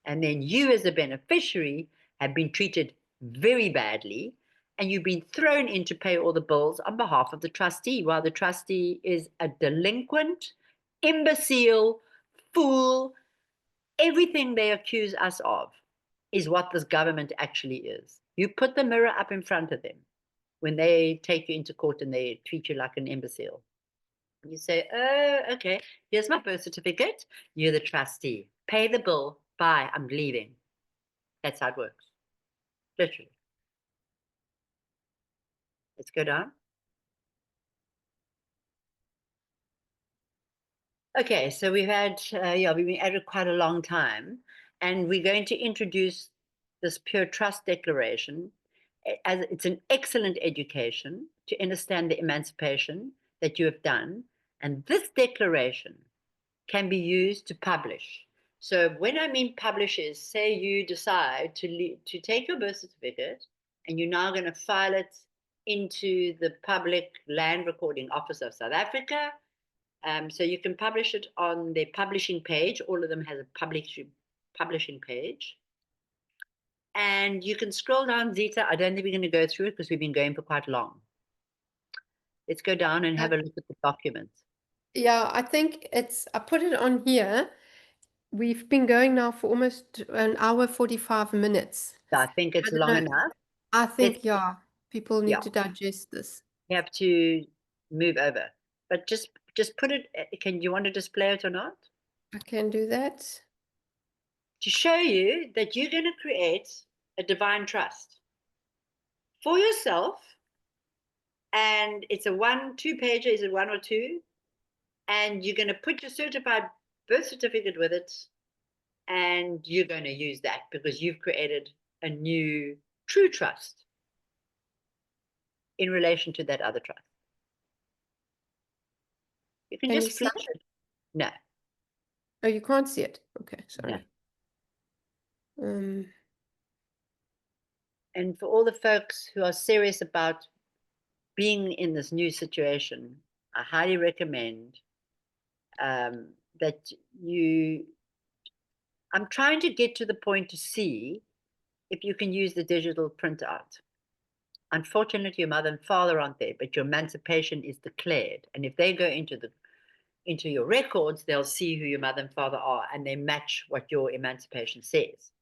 And then you as a beneficiary have been treated very badly, and you've been thrown in to pay all the bills on behalf of the trustee, while the trustee is a delinquent, imbecile, fool. Everything they accuse us of is what this government actually is. You put the mirror up in front of them when they take you into court and they treat you like an imbecile. You say, oh, okay, here's my birth certificate. You're the trustee. Pay the bill. Bye, I'm leaving. That's how it works. Literally. Let's go down. Okay, so we've been at it quite a long time, and we're going to introduce this pure trust declaration as it's an excellent education to understand the emancipation that you have done. And this declaration can be used to publish. So when I mean publish is, say you decide to take your birth certificate and you're now going to file it into the Public Land Recording Office of South Africa. So you can publish it on their publishing page. All of them has a publishing page. And you can scroll down, Zita. I don't think we're going to go through it because we've been going for quite long. Let's go down and have a look at the document. Yeah, I think I put it on here. We've been going now for almost an hour, 45 minutes. So I think it's I don't long know. enough. I think, yeah, people need Yeah. to digest this. You have to move over. But just put it, do you want to display it or not? I can do that. To show you that you're going to create a divine trust for yourself. And it's a 2 pager, is it 1 or 2? And you're going to put your certified birth certificate with it. And you're going to use that because you've created a new true trust in relation to that other trust. You can Can just you see flash it. No. Oh, you can't see it. Okay, sorry. No. And for all the folks who are serious about being in this new situation, I highly recommend that I'm trying to get to the point to see if you can use the digital printout. Unfortunately, your mother and father aren't there, but your emancipation is declared. And if they go into your records, they'll see who your mother and father are, and they match what your emancipation says.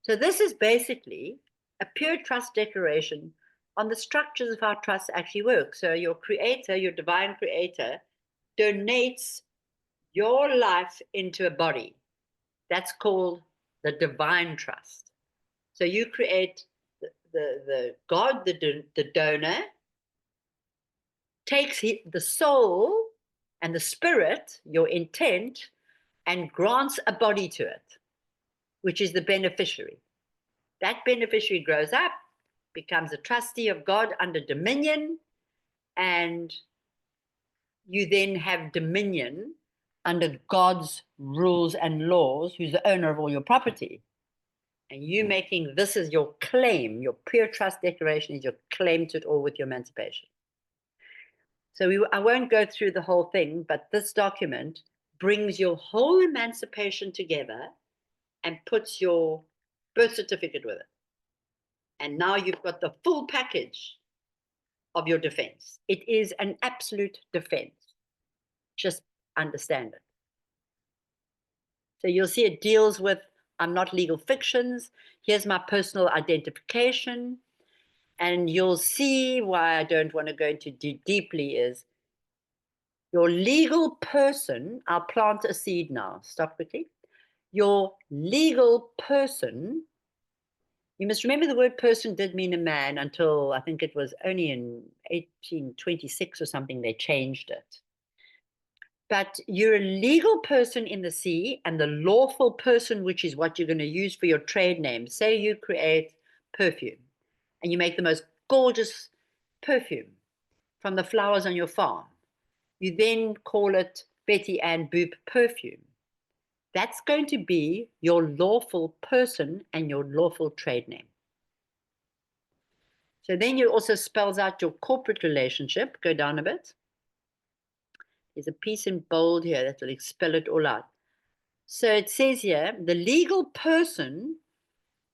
So this is basically a pure trust declaration on the structures of how trusts actually work. So your creator, your divine creator, donates your life into a body. That's called the divine trust. So you create the God, the donor, takes the soul and the spirit, your intent, and grants a body to it, which is the beneficiary. That beneficiary grows up, becomes a trustee of God under dominion, and you then have dominion under God's rules and laws, who's the owner of all your property. And you making this as your claim, your pure trust declaration is your claim to it all with your emancipation. So I won't go through the whole thing, but this document brings your whole emancipation together and puts your birth certificate with it. And now you've got the full package of your defense. It is an absolute defense. Just understand it. So you'll see it deals with, I'm not legal fictions. Here's my personal identification. And you'll see why I don't want to go into deeply is your legal person. I'll plant a seed now. Stop quickly. Your legal person, you must remember the word person did mean a man until I think it was only in 1826 or something they changed it. But you're a legal person in the sea, and the lawful person, which is what you're going to use for your trade name. Say you create perfume and you make the most gorgeous perfume from the flowers on your farm. You then call it Betty Ann Boop perfume. That's going to be your lawful person and your lawful trade name. So then you also spells out your corporate relationship. Go down a bit. There's a piece in bold here that will spell it all out. So it says here, the legal person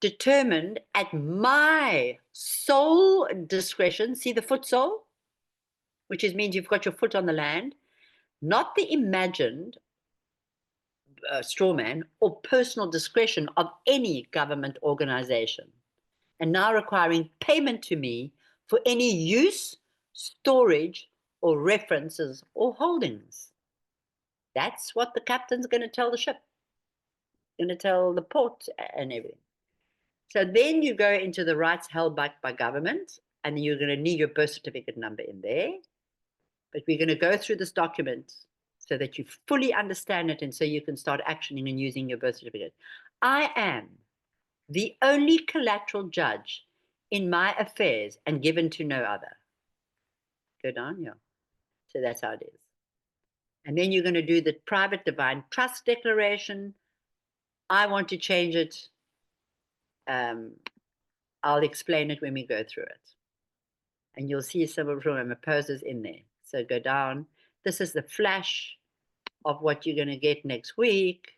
determined at my sole discretion, see the foot sole, which means you've got your foot on the land, not the imagined straw man or personal discretion of any government organization, and now requiring payment to me for any use, storage, or references or holdings. That's what the captain's going to tell the ship, going to tell the port and everything. So then you go into the rights held back by government, and you're going to need your birth certificate number in there. But we're going to go through this document so that you fully understand it and so you can start actioning and using your birth certificate. I am the only collateral judge in my affairs and given to no other. Go down, yeah. So that's how it is. And then you're going to do the private divine trust declaration. I want to change it. I'll explain it when we go through it. And you'll see some of my poses in there. So go down. This is the flash of what you're going to get next week.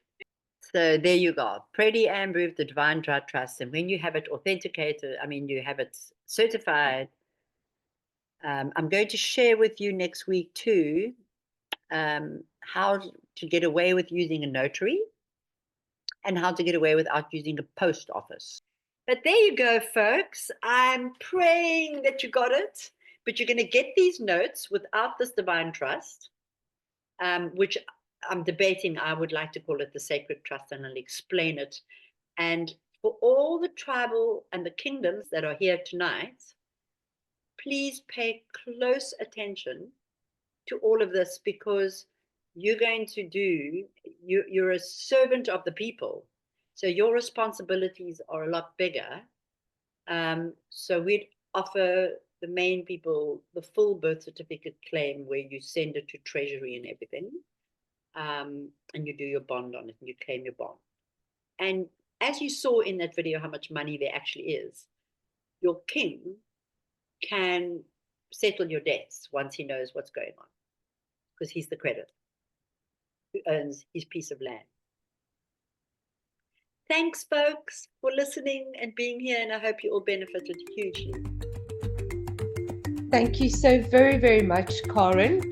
So there you go. Pretty Amber, the divine trust. And when you have it authenticated, you have it certified. I'm going to share with you next week too how to get away with using a notary and how to get away without using a post office. But there you go, folks. I'm praying that you got it, but you're going to get these notes without this divine trust, which I'm debating. I would like to call it the sacred trust, and I'll explain it. And for all the tribal and the kingdoms that are here tonight, please pay close attention to all of this, because you're a servant of the people. So your responsibilities are a lot bigger. So we'd offer the main people the full birth certificate claim, where you send it to Treasury and everything. And you do your bond on it and you claim your bond. And as you saw in that video, how much money there actually is, your king can settle your debts once he knows what's going on, because he's the creditor who owns his piece of land. Thanks, folks, for listening and being here, and I hope you all benefited hugely. Thank you so very, very much, Karen.